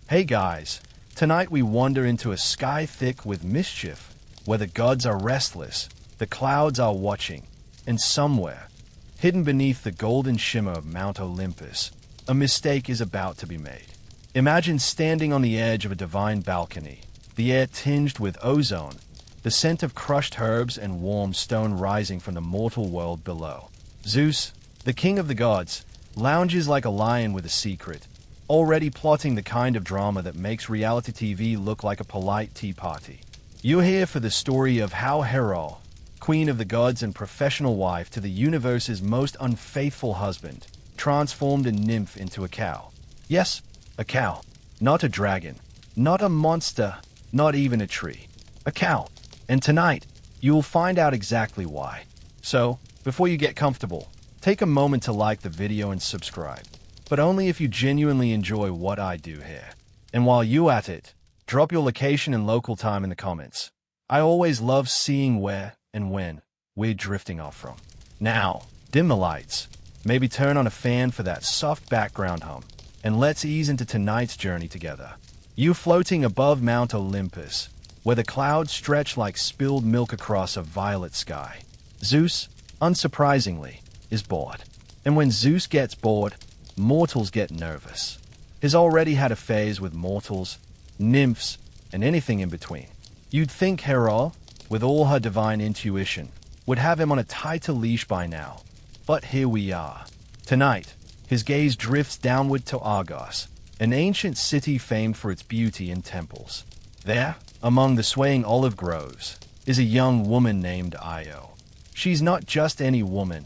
Hey guys, tonight we wander into a sky thick with mischief, where the gods are restless, the clouds are watching, and somewhere, hidden beneath the golden shimmer of Mount Olympus, a mistake is about to be made. Imagine standing on the edge of a divine balcony, the air tinged with ozone, the scent of crushed herbs and warm stone rising from the mortal world below. Zeus, the king of the gods, lounges like a lion with a secret, already plotting the kind of drama that makes reality TV look like a polite tea party. You're here for the story of how Hera, queen of the gods and professional wife to the universe's most unfaithful husband, transformed a nymph into a cow. Yes, a cow. Not a dragon. Not a monster. Not even a tree. A cow. And tonight, you'll find out exactly why. So, before you get comfortable, take a moment to like the video and subscribe. But only if you genuinely enjoy what I do here. And while you're at it, drop your location and local time in the comments. I always love seeing where and when we're drifting off from. Now, dim the lights. Maybe turn on a fan for that soft background hum. And let's ease into tonight's journey together. You floating above Mount Olympus, where the clouds stretch like spilled milk across a violet sky. Zeus, unsurprisingly, is bored. And when Zeus gets bored, mortals get nervous. He's already had a phase with mortals, nymphs, and anything in between. You'd think Hera, with all her divine intuition, would have him on a tighter leash by now. But here we are. Tonight, his gaze drifts downward to Argos, an ancient city famed for its beauty and temples. There, among the swaying olive groves, is a young woman named Io. She's not just any woman.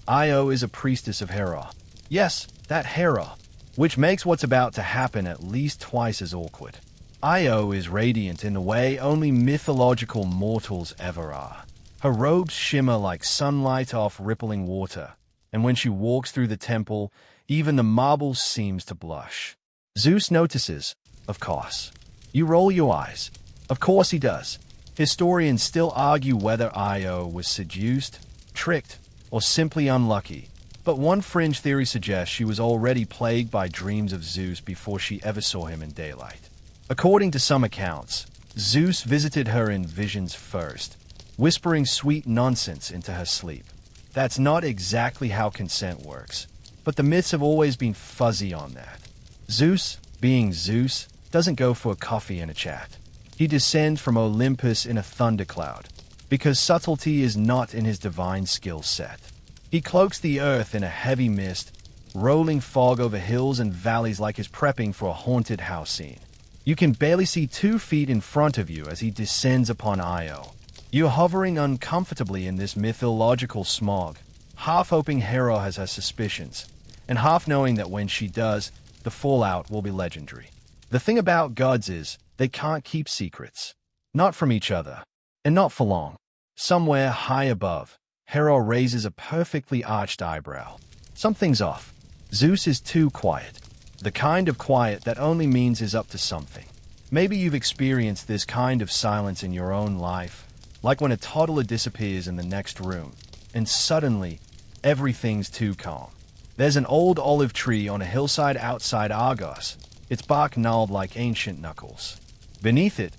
Io is a priestess of Hera. Yes, that Hera, which makes what's about to happen at least twice as awkward. Io is radiant in the way only mythological mortals ever are. Her robes shimmer like sunlight off rippling water, and when she walks through the temple, even the marble seems to blush. Zeus notices, of course. You roll your eyes. Of course he does. Historians still argue whether Io was seduced, tricked, or simply unlucky. But one fringe theory suggests she was already plagued by dreams of Zeus before she ever saw him in daylight. According to some accounts, Zeus visited her in visions first, whispering sweet nonsense into her sleep. That's not exactly how consent works, but the myths have always been fuzzy on that. Zeus, being Zeus, doesn't go for a coffee and a chat. He descends from Olympus in a thundercloud, because subtlety is not in his divine skill set. He cloaks the earth in a heavy mist, rolling fog over hills and valleys like he's prepping for a haunted house scene. You can barely see 2 feet in front of you as he descends upon Io. You're hovering uncomfortably in this mythological smog, half hoping Hera has her suspicions, and half knowing that when she does, the fallout will be legendary. The thing about gods is, they can't keep secrets. Not from each other, and not for long. Somewhere high above, Hera raises a perfectly arched eyebrow. Something's off. Zeus is too quiet. The kind of quiet that only means he's up to something. Maybe you've experienced this kind of silence in your own life, like when a toddler disappears in the next room, and suddenly, everything's too calm. There's an old olive tree on a hillside outside Argos, its bark gnarled like ancient knuckles. Beneath it,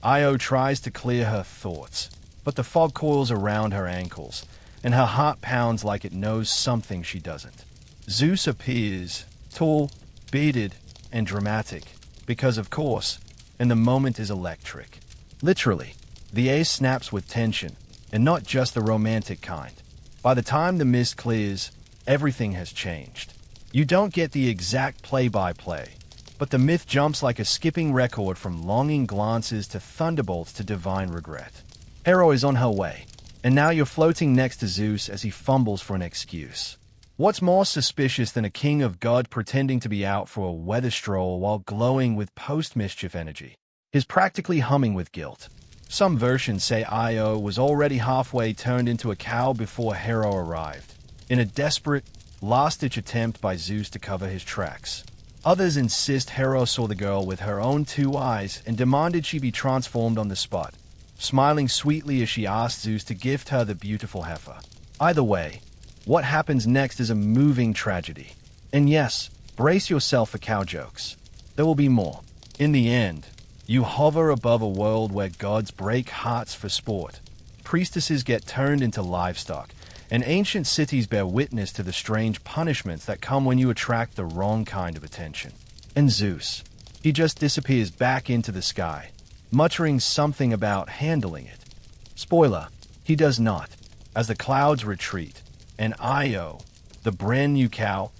Io tries to clear her thoughts, but the fog coils around her ankles, and her heart pounds like it knows something she doesn't. Zeus appears, tall, bearded, and dramatic, because of course, and the moment is electric. Literally, the air snaps with tension, and not just the romantic kind. By the time the mist clears, everything has changed. You don't get the exact play-by-play, but the myth jumps like a skipping record from longing glances to thunderbolts to divine regret. Hera is on her way, and now you're floating next to Zeus as he fumbles for an excuse. What's more suspicious than a king of God pretending to be out for a weather stroll while glowing with post-mischief energy? He's practically humming with guilt. Some versions say Io was already halfway turned into a cow before Hera arrived, in a desperate, last-ditch attempt by Zeus to cover his tracks. Others insist Hera saw the girl with her own 2 eyes and demanded she be transformed on the spot, smiling sweetly as she asked Zeus to gift her the beautiful heifer. Either way, what happens next is a moving tragedy. And yes, brace yourself for cow jokes. There will be more. In the end, you hover above a world where gods break hearts for sport, priestesses get turned into livestock, and ancient cities bear witness to the strange punishments that come when you attract the wrong kind of attention. And Zeus, he just disappears back into the sky, muttering something about handling it. Spoiler, he does not, as the clouds retreat, and Io, the brand new cow,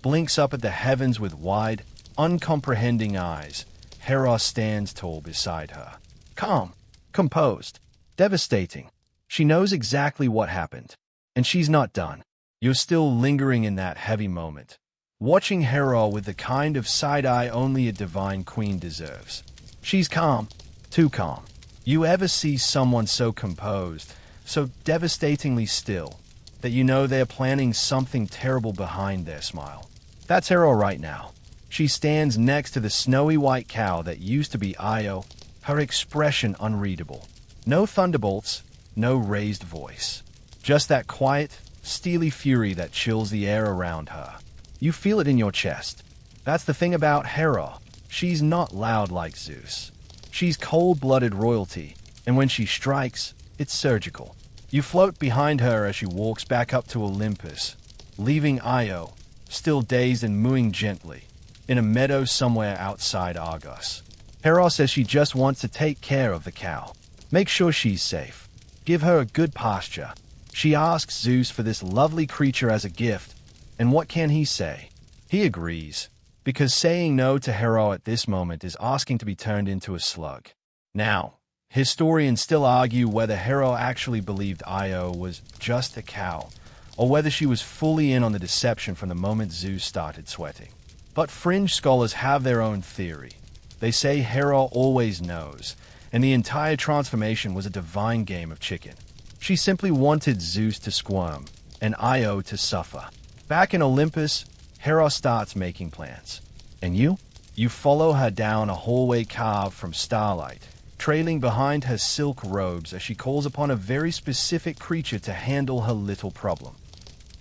blinks up at the heavens with wide, uncomprehending eyes. Hera stands tall beside her. Calm, composed, devastating. She knows exactly what happened. And she's not done. You're still lingering in that heavy moment, watching Hera with the kind of side-eye only a divine queen deserves. She's calm, too calm. You ever see someone so composed, so devastatingly still, that you know they're planning something terrible behind their smile? That's Hera right now. She stands next to the snowy white cow that used to be Io, her expression unreadable. No thunderbolts, no raised voice. Just that quiet, steely fury that chills the air around her. You feel it in your chest. That's the thing about Hera. She's not loud like Zeus. She's cold-blooded royalty, and when she strikes, it's surgical. You float behind her as she walks back up to Olympus, leaving Io, still dazed and mooing gently, in a meadow somewhere outside Argos. Hera says she just wants to take care of the cow. Make sure she's safe. Give her a good pasture. She asks Zeus for this lovely creature as a gift, and what can he say? He agrees, because saying no to Hera at this moment is asking to be turned into a slug. Now, historians still argue whether Hera actually believed Io was just a cow, or whether she was fully in on the deception from the moment Zeus started sweating. But fringe scholars have their own theory. They say Hera always knows, and the entire transformation was a divine game of chicken. She simply wanted Zeus to squirm, and Io to suffer. Back in Olympus, Hera starts making plans. And you? You follow her down a hallway carved from starlight, trailing behind her silk robes as she calls upon a very specific creature to handle her little problem.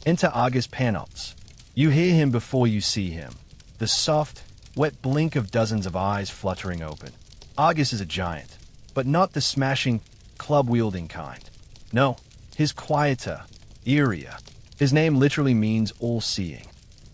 Enter Argus Panos. You hear him before you see him. The soft, wet blink of dozens of eyes fluttering open. Argus is a giant, but not the smashing, club-wielding kind. No, he's quieter, eerier. His name literally means all-seeing.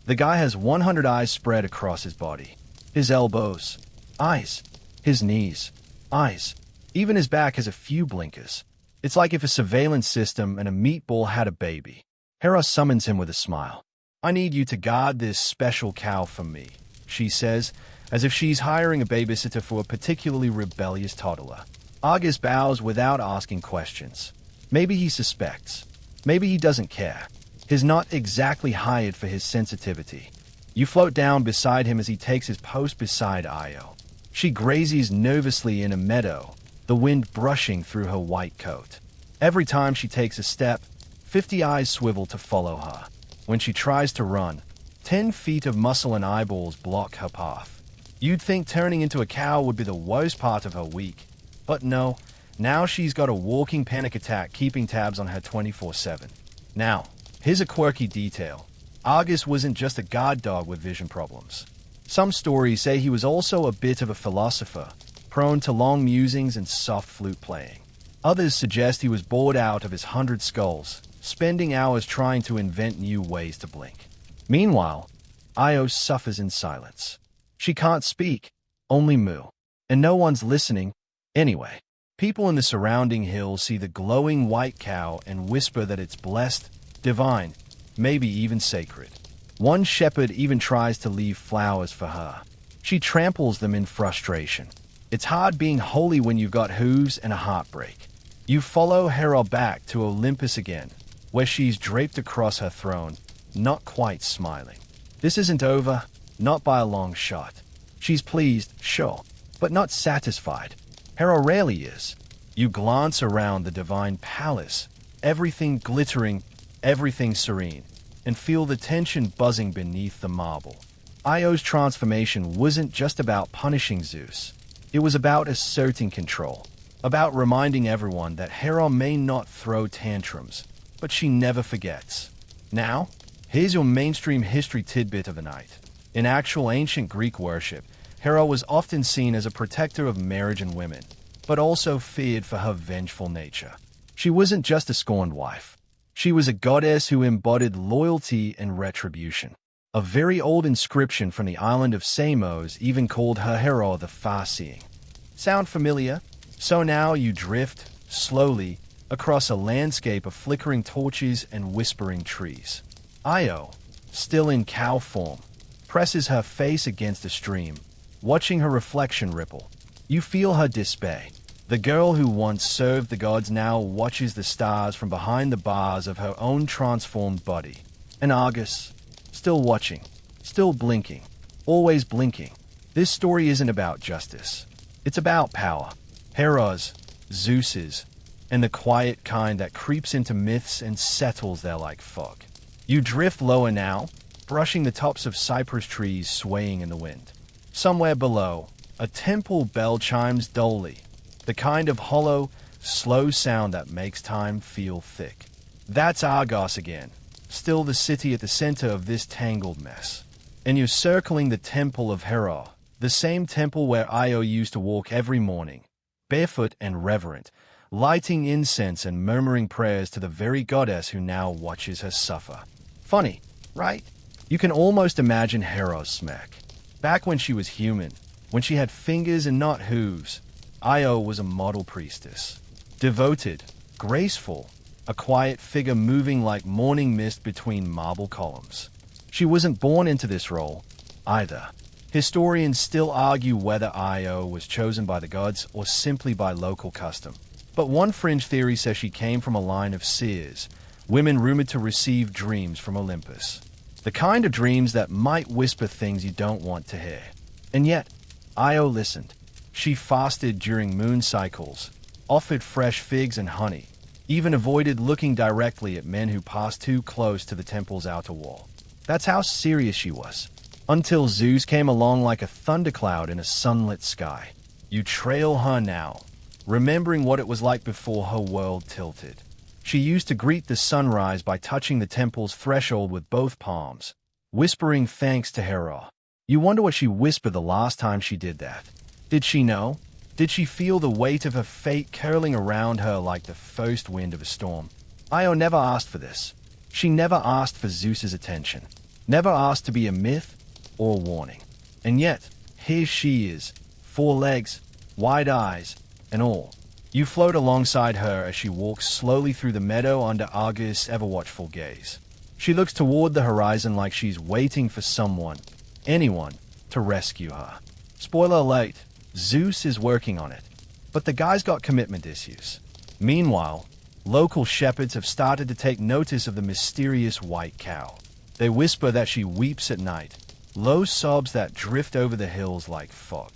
The guy has 100 eyes spread across his body. His elbows, eyes. His knees, eyes. Even his back has a few blinkers. It's like if a surveillance system and a meatball had a baby. Hera summons him with a smile. I need you to guard this special cow for me, she says, as if she's hiring a babysitter for a particularly rebellious toddler. Argus bows without asking questions. Maybe he suspects. Maybe he doesn't care. He's not exactly hired for his sensitivity. You float down beside him as he takes his post beside Io. She grazes nervously in a meadow, the wind brushing through her white coat. Every time she takes a step, 50 eyes swivel to follow her. When she tries to run, 10 feet of muscle and eyeballs block her path. You'd think turning into a cow would be the worst part of her week. But no, now she's got a walking panic attack keeping tabs on her 24/7. Now, here's a quirky detail. Argus wasn't just a guard dog with vision problems. Some stories say he was also a bit of a philosopher, prone to long musings and soft flute playing. Others suggest he was bored out of his 100 skulls, spending hours trying to invent new ways to blink. Meanwhile, Io suffers in silence. She can't speak, only moo. And no one's listening anyway. People in the surrounding hills see the glowing white cow and whisper that it's blessed, divine, maybe even sacred. One shepherd even tries to leave flowers for her. She tramples them in frustration. It's hard being holy when you've got hooves and a heartbreak. You follow Hera back to Olympus again, where she's draped across her throne, not quite smiling. This isn't over, not by a long shot. She's pleased, sure, but not satisfied. Hera rarely is. You glance around the divine palace, everything glittering, everything serene, and feel the tension buzzing beneath the marble. Io's transformation wasn't just about punishing Zeus. It was about asserting control, about reminding everyone that Hera may not throw tantrums, but she never forgets. Now, here's your mainstream history tidbit of the night. In actual ancient Greek worship, Hera was often seen as a protector of marriage and women, but also feared for her vengeful nature. She wasn't just a scorned wife. She was a goddess who embodied loyalty and retribution. A very old inscription from the island of Samos even called her Hera the Far-Seeing. Sound familiar? So now you drift, slowly, across a landscape of flickering torches and whispering trees. Io, still in cow form, presses her face against the stream, watching her reflection ripple. You feel her despair. The girl who once served the gods now watches the stars from behind the bars of her own transformed body. And Argus, still watching, still blinking, always blinking. This story isn't about justice. It's about power. Hera's, Zeus's, and the quiet kind that creeps into myths and settles there like fog. You drift lower now, brushing the tops of cypress trees swaying in the wind. Somewhere below, a temple bell chimes dully, the kind of hollow, slow sound that makes time feel thick. That's Argos again, still the city at the center of this tangled mess. And you're circling the temple of Hera, the same temple where Io used to walk every morning, barefoot and reverent, lighting incense and murmuring prayers to the very goddess who now watches her suffer. Funny, right? You can almost imagine Hera's smirk. Back when she was human, when she had fingers and not hooves, Io was a model priestess. Devoted, graceful, a quiet figure moving like morning mist between marble columns. She wasn't born into this role, either. Historians still argue whether Io was chosen by the gods or simply by local custom. But one fringe theory says she came from a line of seers, women rumored to receive dreams from Olympus. The kind of dreams that might whisper things you don't want to hear. And yet, Io listened. She fasted during moon cycles, offered fresh figs and honey, even avoided looking directly at men who passed too close to the temple's outer wall. That's how serious she was. Until Zeus came along like a thundercloud in a sunlit sky. You trail her now, remembering what it was like before her world tilted. She used to greet the sunrise by touching the temple's threshold with both palms, whispering thanks to Hera. You wonder what she whispered the last time she did that. Did she know? Did she feel the weight of her fate curling around her like the first wind of a storm? Io never asked for this. She never asked for Zeus's attention. Never asked to be a myth or a warning. And yet, here she is, 4 legs, wide eyes, and all. You float alongside her as she walks slowly through the meadow under Argus' ever-watchful gaze. She looks toward the horizon like she's waiting for someone, anyone, to rescue her. Spoiler alert, Zeus is working on it, but the guy's got commitment issues. Meanwhile, local shepherds have started to take notice of the mysterious white cow. They whisper that she weeps at night, low sobs that drift over the hills like fog.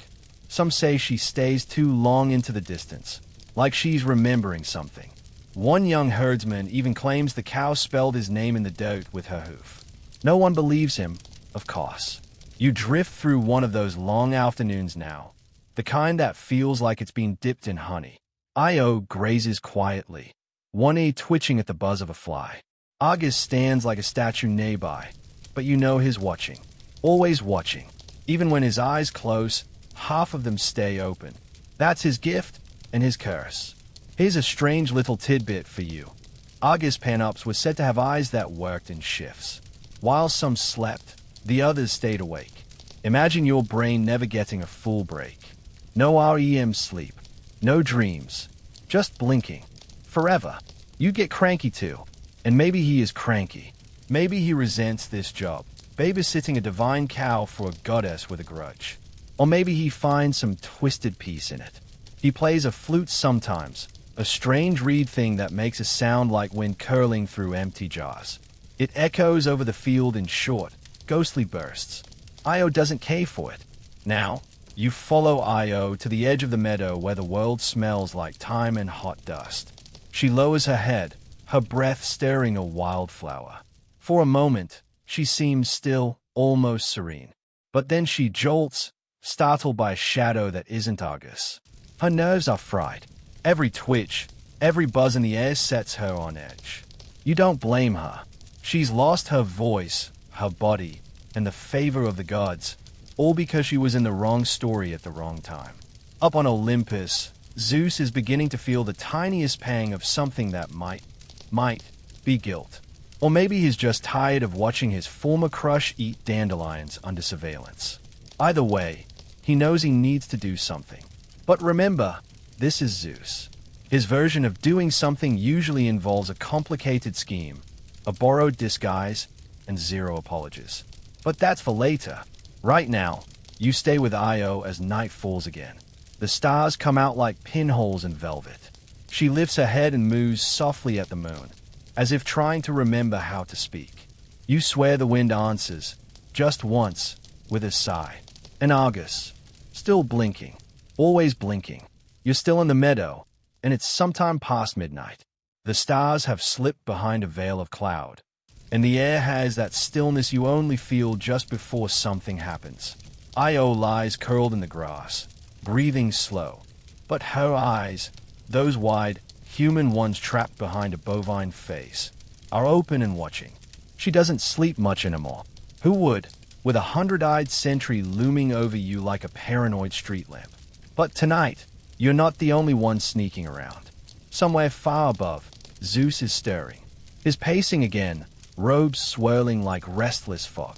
Some say she stays too long into the distance, like she's remembering something. One young herdsman even claims the cow spelled his name in the dirt with her hoof. No one believes him, of course. You drift through one of those long afternoons now, the kind that feels like it's been dipped in honey. Io grazes quietly, one ear twitching at the buzz of a fly. Argus stands like a statue nearby, but you know he's watching. Always watching. Even when his eyes close, half of them stay open. That's his gift and his curse. Here's a strange little tidbit for you. Argus Panops was said to have eyes that worked in shifts. While some slept, the others stayed awake. Imagine your brain never getting a full break. No REM sleep. No dreams. Just blinking. Forever. You get cranky too. And maybe he is cranky. Maybe he resents this job, babysitting a divine cow for a goddess with a grudge. Or maybe he finds some twisted peace in it. He plays a flute sometimes, a strange reed thing that makes a sound like wind curling through empty jars. It echoes over the field in short, ghostly bursts. Io doesn't care for it. Now, you follow Io to the edge of the meadow where the world smells like thyme and hot dust. She lowers her head, her breath stirring a wildflower. For a moment, she seems still, almost serene. But then she jolts, startled by a shadow that isn't Argus. Her nerves are fried. Every twitch, every buzz in the air sets her on edge. You don't blame her. She's lost her voice, her body, and the favor of the gods. all because she was in the wrong story at the wrong time. Up on Olympus, Zeus is beginning to feel the tiniest pang of something that might be guilt. Or maybe he's just tired of watching his former crush eat dandelions under surveillance. Either way, he knows he needs to do something. But remember, this is Zeus. His version of doing something usually involves a complicated scheme, a borrowed disguise, and zero apologies. But that's for later. Right now, you stay with Io as night falls again. The stars come out like pinholes in velvet. She lifts her head and moos softly at the moon, as if trying to remember how to speak. You swear the wind answers, just once, with a sigh. And Argus, still blinking, always blinking. You're still in the meadow, and it's sometime past midnight. The stars have slipped behind a veil of cloud, and the air has that stillness you only feel just before something happens. Io lies curled in the grass, breathing slow, but her eyes, those wide, human ones trapped behind a bovine face, are open and watching. She doesn't sleep much anymore. Who would, with a 100-eyed sentry looming over you like a paranoid street lamp? But tonight, you're not the only one sneaking around. Somewhere far above, Zeus is stirring. His pacing again, robes swirling like restless fog.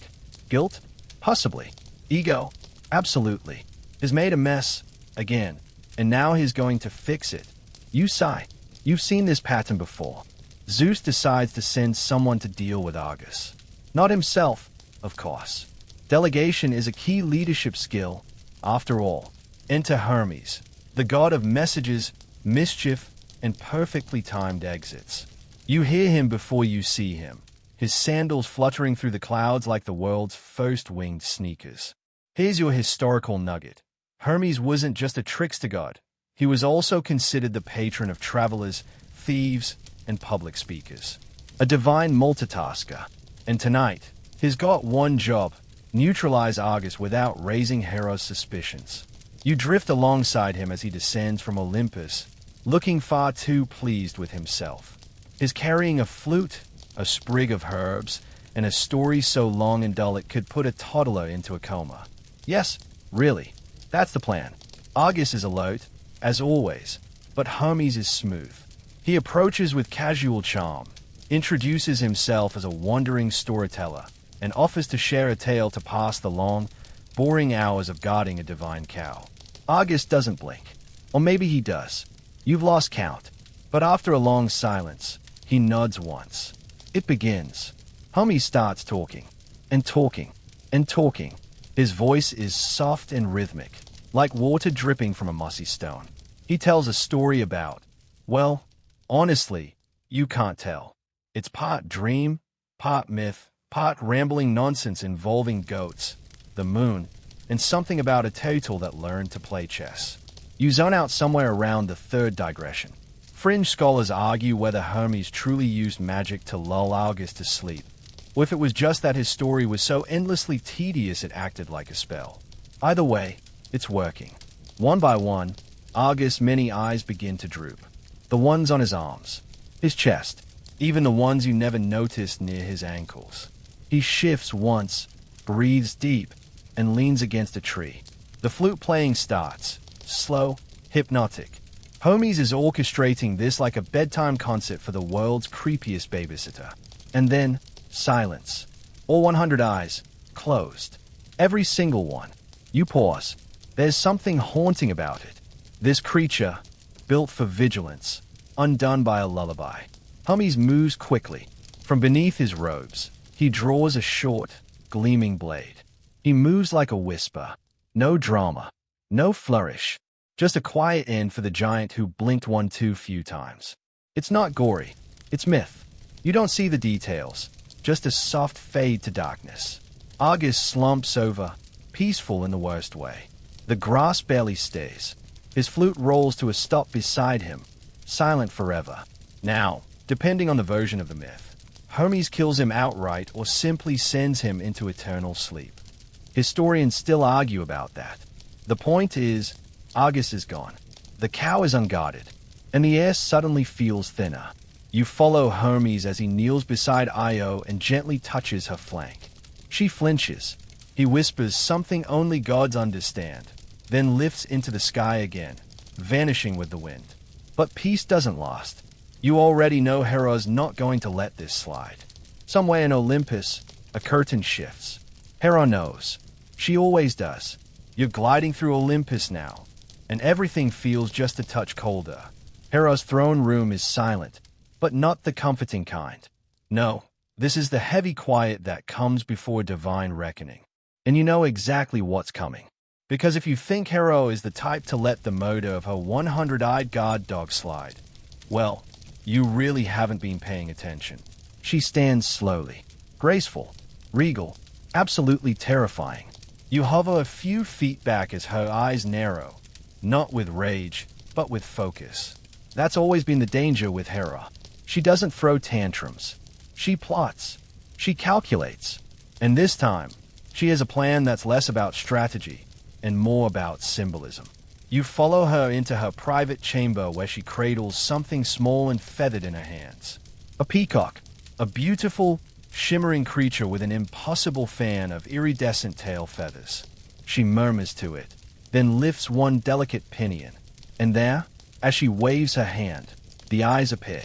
Guilt? Possibly. Ego? Absolutely. He's made a mess, again, and now he's going to fix it. You sigh. You've seen this pattern before. Zeus decides to send someone to deal with Argus. Not himself, of course. Delegation is a key leadership skill, after all. Enter Hermes, the god of messages, mischief, and perfectly timed exits. You hear him before you see him, his sandals fluttering through the clouds like the world's first winged sneakers. Here's your historical nugget. Hermes wasn't just a trickster god. He was also considered the patron of travelers, thieves, and public speakers. A divine multitasker. And tonight, he's got one job: neutralize Argus without raising Hera's suspicions. You drift alongside him as he descends from Olympus, looking far too pleased with himself. He's carrying a flute, a sprig of herbs, and a story so long and dull it could put a toddler into a coma. Yes, really, that's the plan. Argus is alert, as always, but Hermes is smooth. He approaches with casual charm, introduces himself as a wandering storyteller, and offers to share a tale to pass the long, boring hours of guarding a divine cow. Argus doesn't blink. Or maybe he does. You've lost count. But after a long silence, he nods once. It begins. Hermes starts talking, and talking, and talking. His voice is soft and rhythmic, like water dripping from a mossy stone. He tells a story about, well, honestly, you can't tell. It's part dream, part myth, part rambling nonsense involving goats, the moon, and something about a turtle that learned to play chess. You zone out somewhere around the third digression. Fringe scholars argue whether Hermes truly used magic to lull Argus to sleep, or if it was just that his story was so endlessly tedious it acted like a spell. Either way, it's working. One by one, Argus' many eyes begin to droop. The ones on his arms, his chest, even the ones you never noticed near his ankles. He shifts once, breathes deep, and leans against a tree. The flute playing starts, slow, hypnotic. Hermes is orchestrating this like a bedtime concert for the world's creepiest babysitter. And then, silence. All 100 eyes, closed. Every single one. You pause. There's something haunting about it. This creature, built for vigilance, undone by a lullaby. Hermes moves quickly. From beneath his robes, he draws a short, gleaming blade. He moves like a whisper. No drama. No flourish. Just a quiet end for the giant who blinked one too few times. It's not gory. It's myth. You don't see the details. Just a soft fade to darkness. Argus slumps over, peaceful in the worst way. The grass barely stays. His flute rolls to a stop beside him, silent forever. Now, depending on the version of the myth, Hermes kills him outright or simply sends him into eternal sleep. Historians still argue about that. The point is, Argus is gone. The cow is unguarded, and the air suddenly feels thinner. You follow Hermes as he kneels beside Io and gently touches her flank. She flinches, He whispers something only gods understand, then lifts into the sky again, vanishing with the wind. But peace doesn't last. You already know Hera's not going to let this slide. Somewhere in Olympus, a curtain shifts. Hera knows. She always does. You're gliding through Olympus now, and everything feels just a touch colder. Hera's throne room is silent, but not the comforting kind. No, this is the heavy quiet that comes before divine reckoning. And you know exactly what's coming. Because if you think Hera is the type to let the murder of her 100-eyed guard dog slide, well, you really haven't been paying attention. She stands slowly, graceful, regal, absolutely terrifying. You hover a few feet back as her eyes narrow, not with rage, but with focus. That's always been the danger with Hera. She doesn't throw tantrums. She plots. She calculates. And this time, she has a plan that's less about strategy and more about symbolism. You follow her into her private chamber where she cradles something small and feathered in her hands. A peacock, a beautiful, shimmering creature with an impossible fan of iridescent tail feathers. She murmurs to it, then lifts one delicate pinion. And there, as she waves her hand, the eyes appear.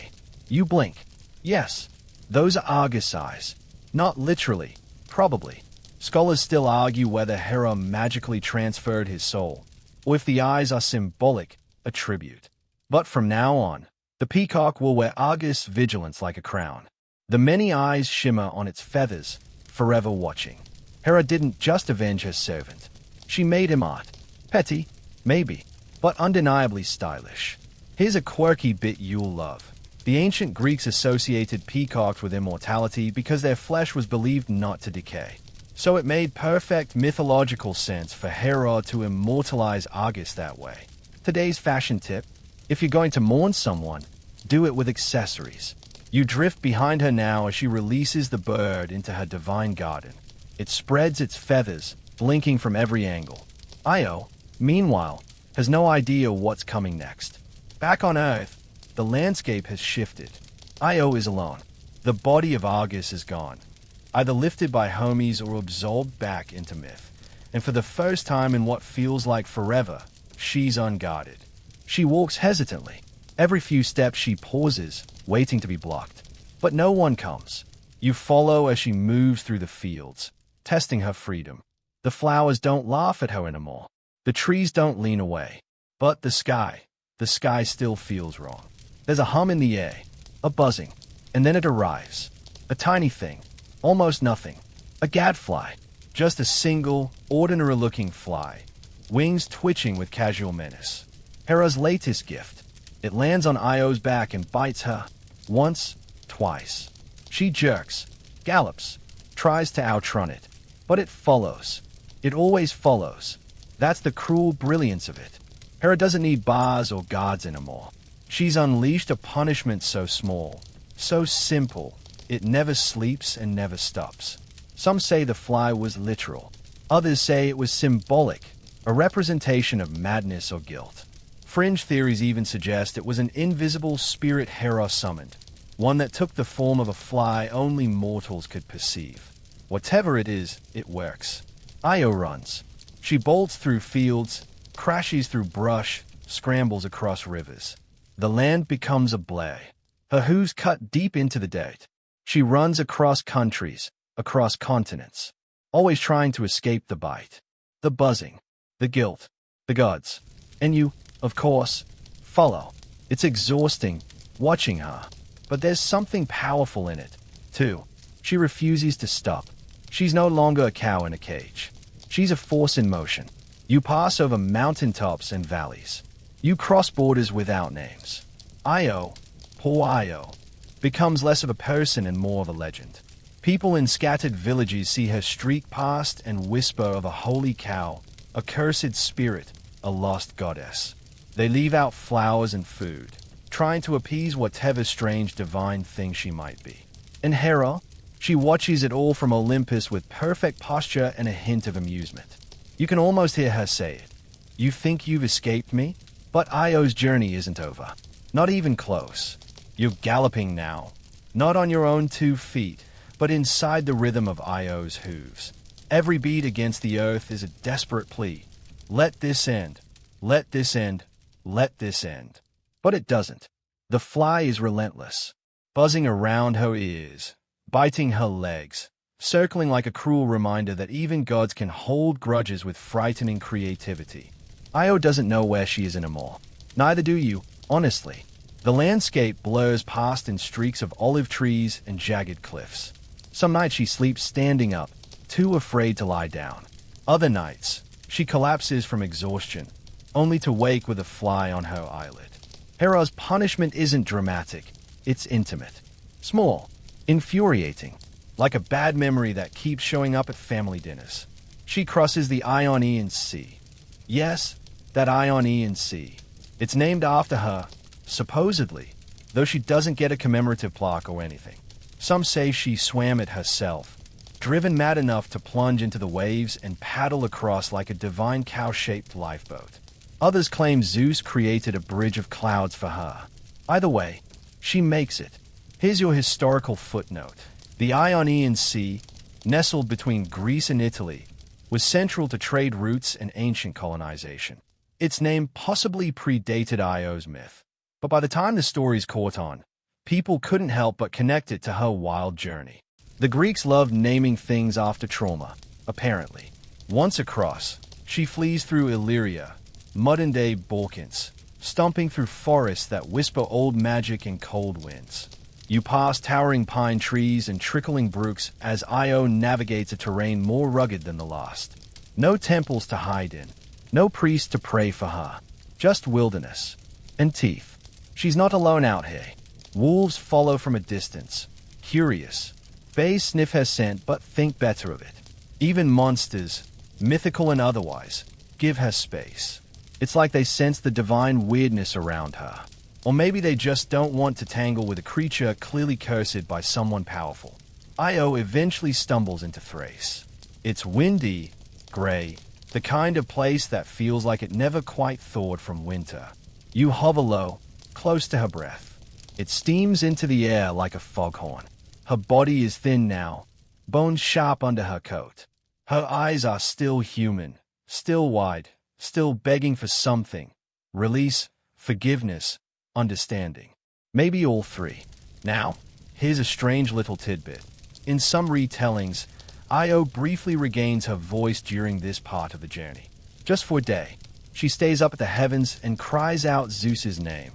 You blink. Yes, those are Argus eyes. Not literally, probably. Scholars still argue whether Hera magically transferred his soul, or if the eyes are symbolic, a tribute. But from now on, the peacock will wear Argus vigilance like a crown. The many eyes shimmer on its feathers, forever watching. Hera didn't just avenge her servant. She made him art. Petty, maybe, but undeniably stylish. Here's a quirky bit you'll love. The ancient Greeks associated peacocks with immortality because their flesh was believed not to decay. So it made perfect mythological sense for Hera to immortalize Argus that way. Today's fashion tip: if you're going to mourn someone, do it with accessories. You drift behind her now as she releases the bird into her divine garden. It spreads its feathers, blinking from every angle. Io, meanwhile, has no idea what's coming next. Back on Earth, the landscape has shifted. Io is alone. The body of Argus is gone, either lifted by homies or absorbed back into myth. And for the first time in what feels like forever, she's unguarded. She walks hesitantly. Every few steps she pauses, waiting to be blocked. But no one comes. You follow as she moves through the fields, testing her freedom. The flowers don't laugh at her anymore. The trees don't lean away. But the sky still feels wrong. There's a hum in the air, a buzzing, and then it arrives. A tiny thing, almost nothing. A gadfly, just a single, ordinary-looking fly, wings twitching with casual menace. Hera's latest gift. It lands on Io's back and bites her. Once, twice. She jerks, gallops, tries to outrun it. But it follows. It always follows. That's the cruel brilliance of it. Hera doesn't need bars or guards anymore. She's unleashed a punishment so small, so simple, it never sleeps and never stops. Some say the fly was literal. Others say it was symbolic, a representation of madness or guilt. Fringe theories even suggest it was an invisible spirit Hera summoned, one that took the form of a fly only mortals could perceive. Whatever it is, it works. Io runs. She bolts through fields, crashes through brush, scrambles across rivers. The land becomes a blare. Her hooves cut deep into the dirt. She runs across countries, across continents, always trying to escape the bite, the buzzing, the guilt, the gods. And you, of course, follow. It's exhausting, watching her. But there's something powerful in it, too. She refuses to stop. She's no longer a cow in a cage. She's a force in motion. You pass over mountaintops and valleys. You cross borders without names. Io, poor Io, becomes less of a person and more of a legend. People in scattered villages see her streak past and whisper of a holy cow, a cursed spirit, a lost goddess. They leave out flowers and food, trying to appease whatever strange divine thing she might be. And Hera, she watches it all from Olympus with perfect posture and a hint of amusement. You can almost hear her say it. You think you've escaped me? But Io's journey isn't over. Not even close. You're galloping now. Not on your own 2 feet, but inside the rhythm of Io's hooves. Every beat against the earth is a desperate plea. Let this end. Let this end. Let this end. But it doesn't. The fly is relentless, buzzing around her ears, biting her legs, circling like a cruel reminder that even gods can hold grudges with frightening creativity. Io doesn't know where she is anymore. Neither do you, honestly. The landscape blurs past in streaks of olive trees and jagged cliffs. Some nights she sleeps standing up, too afraid to lie down. Other nights, she collapses from exhaustion, only to wake with a fly on her eyelid. Hera's punishment isn't dramatic, it's intimate. Small, infuriating, like a bad memory that keeps showing up at family dinners. She crosses the Ionian Sea. Yes, that Ionian Sea. It's named after her, supposedly, though she doesn't get a commemorative plaque or anything. Some say she swam it herself, driven mad enough to plunge into the waves and paddle across like a divine cow-shaped lifeboat. Others claim Zeus created a bridge of clouds for her. Either way, she makes it. Here's your historical footnote. The Ionian Sea, nestled between Greece and Italy, was central to trade routes and ancient colonization. Its name possibly predated Io's myth, but by the time the stories caught on, people couldn't help but connect it to her wild journey. The Greeks loved naming things after trauma, apparently. Once across, she flees through Illyria, modern-day Balkans, stomping through forests that whisper old magic and cold winds. You pass towering pine trees and trickling brooks as Io navigates a terrain more rugged than the last. No temples to hide in, no priests to pray for her, just wilderness and teeth. She's not alone out here. Wolves follow from a distance, curious. Bears sniff her scent but think better of it. Even monsters, mythical and otherwise, give her space. It's like they sense the divine weirdness around her. Or maybe they just don't want to tangle with a creature clearly cursed by someone powerful. Io eventually stumbles into Thrace. It's windy, gray, the kind of place that feels like it never quite thawed from winter. You hover low, close to her breath. It steams into the air like a foghorn. Her body is thin now, bones sharp under her coat. Her eyes are still human, still wide, still begging for something. Release, forgiveness, understanding. Maybe all three. Now, here's a strange little tidbit. In some retellings, Io briefly regains her voice during this part of the journey. Just for a day, she stays up at the heavens and cries out Zeus's name.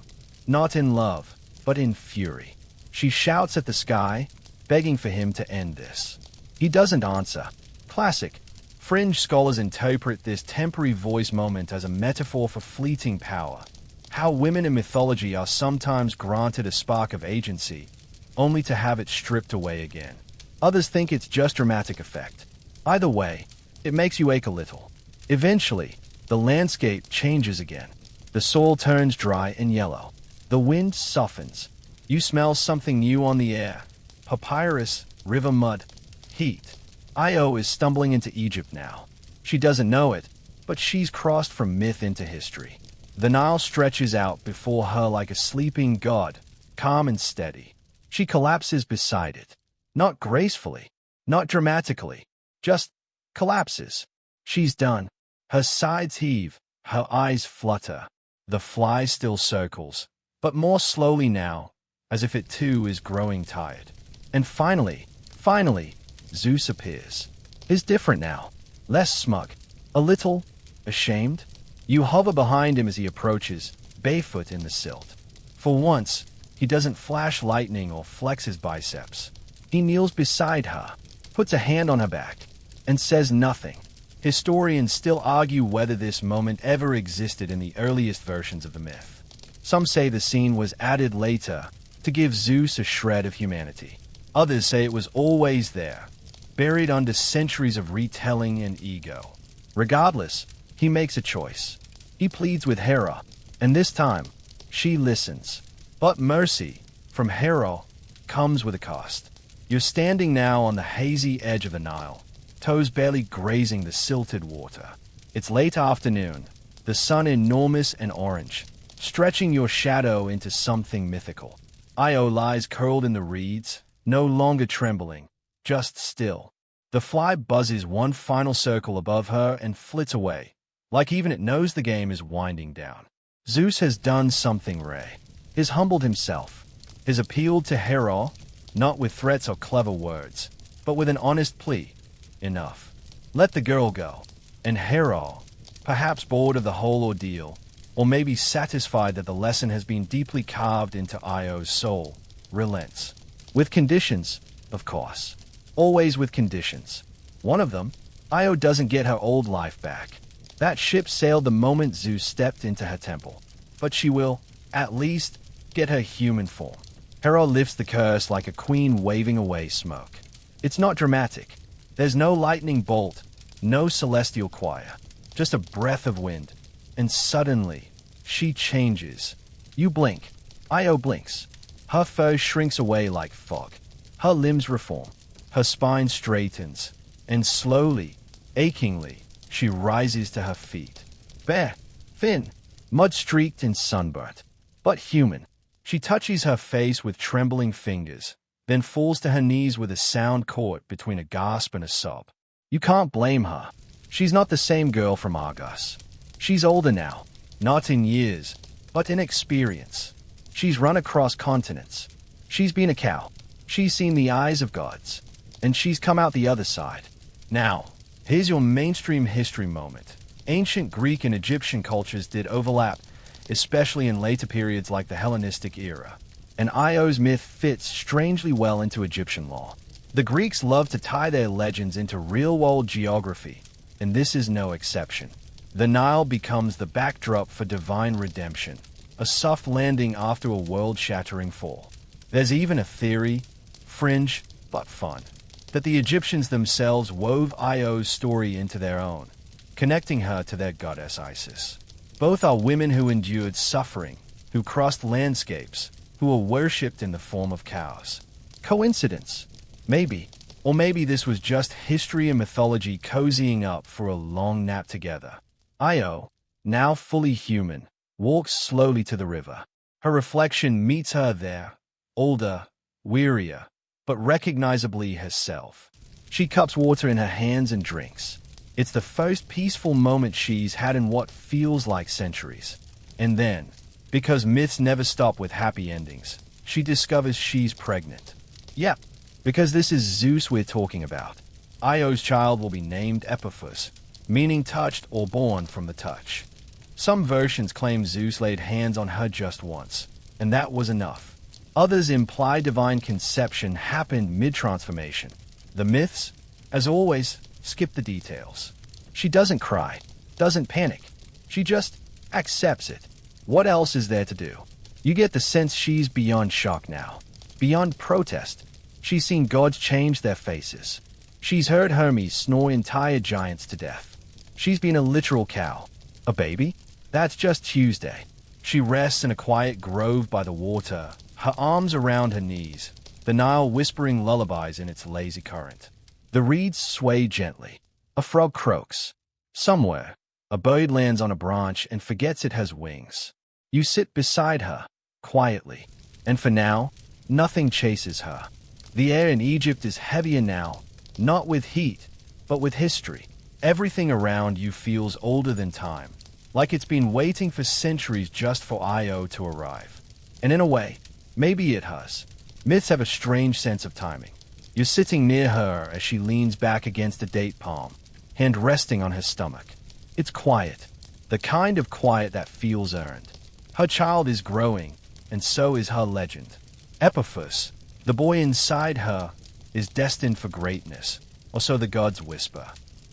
Not in love, but in fury. She shouts at the sky, begging for him to end this. He doesn't answer. Classic. Fringe scholars interpret this temporary voice moment as a metaphor for fleeting power. How women in mythology are sometimes granted a spark of agency, only to have it stripped away again. Others think it's just dramatic effect. Either way, it makes you ache a little. Eventually, the landscape changes again. The soil turns dry and yellow. The wind softens. You smell something new on the air. Papyrus, river mud, heat. Io is stumbling into Egypt now. She doesn't know it, but she's crossed from myth into history. The Nile stretches out before her like a sleeping god, calm and steady. She collapses beside it. Not gracefully, not dramatically, just collapses. She's done. Her sides heave, her eyes flutter. The fly still circles, but more slowly now, as if it too is growing tired. And finally, Zeus appears. He's different now, less smug, a little ashamed. You hover behind him as he approaches, barefoot in the silt. For once, he doesn't flash lightning or flex his biceps. He kneels beside her, puts a hand on her back, and says nothing. Historians still argue whether this moment ever existed in the earliest versions of the myth. Some say the scene was added later to give Zeus a shred of humanity. Others say it was always there, buried under centuries of retelling and ego. Regardless, he makes a choice. He pleads with Hera, and this time, she listens. But mercy, from Hera, comes with a cost. You're standing now on the hazy edge of the Nile, toes barely grazing the silted water. It's late afternoon, the sun enormous and orange, stretching your shadow into something mythical. Io lies curled in the reeds, no longer trembling, just still. The fly buzzes one final circle above her and flits away, like even it knows the game is winding down. Zeus has done something rare. He's humbled himself. He's appealed to Hera, not with threats or clever words, but with an honest plea. Enough. Let the girl go. And Hera, perhaps bored of the whole ordeal, or maybe satisfied that the lesson has been deeply carved into Io's soul, relents. With conditions, of course. Always with conditions. One of them, Io doesn't get her old life back. That ship sailed the moment Zeus stepped into her temple. But she will, at least, get her human form. Hera lifts the curse like a queen waving away smoke. It's not dramatic. There's no lightning bolt, no celestial choir, just a breath of wind. And suddenly, she changes. You blink. Io blinks. Her fur shrinks away like fog. Her limbs reform. Her spine straightens. And slowly, achingly, she rises to her feet. Bare, thin, mud-streaked and sunburnt, but human. She touches her face with trembling fingers, then falls to her knees with a sound caught between a gasp and a sob. You can't blame her. She's not the same girl from Argos. She's older now, not in years, but in experience. She's run across continents. She's been a cow. She's seen the eyes of gods. And she's come out the other side. Now, here's your mainstream history moment. Ancient Greek and Egyptian cultures did overlap, especially in later periods like the Hellenistic era. And Io's myth fits strangely well into Egyptian law. The Greeks loved to tie their legends into real-world geography, and this is no exception. The Nile becomes the backdrop for divine redemption, a soft landing after a world-shattering fall. There's even a theory, fringe but fun, that the Egyptians themselves wove Io's story into their own, connecting her to their goddess Isis. Both are women who endured suffering, who crossed landscapes, who were worshipped in the form of cows. Coincidence? Maybe. Or maybe this was just history and mythology cozying up for a long nap together. Io, now fully human, walks slowly to the river. Her reflection meets her there, older, wearier, but recognizably herself. She cups water in her hands and drinks. It's the first peaceful moment she's had in what feels like centuries. And then, because myths never stop with happy endings, she discovers she's pregnant. Yep, because this is Zeus we're talking about. Io's child will be named Epiphus, meaning touched or born from the touch. Some versions claim Zeus laid hands on her just once, and that was enough. Others imply divine conception happened mid-transformation. The myths, as always, skip the details. She doesn't cry, doesn't panic. She just accepts it. What else is there to do? You get the sense she's beyond shock now, beyond protest. She's seen gods change their faces. She's heard Hermes snore entire giants to death. She's been a literal cow. A baby? That's just Tuesday. She rests in a quiet grove by the water, her arms around her knees, the Nile whispering lullabies in its lazy current. The reeds sway gently. A frog croaks. Somewhere, a bird lands on a branch and forgets it has wings. You sit beside her, quietly, and for now, nothing chases her. The air in Egypt is heavier now, not with heat, but with history. Everything around you feels older than time, like it's been waiting for centuries just for Io to arrive. And in a way, maybe it has. Myths have a strange sense of timing. You're sitting near her as she leans back against a date palm, hand resting on her stomach. It's quiet, the kind of quiet that feels earned. Her child is growing, and so is her legend. Epiphus, the boy inside her, is destined for greatness, or so the gods whisper.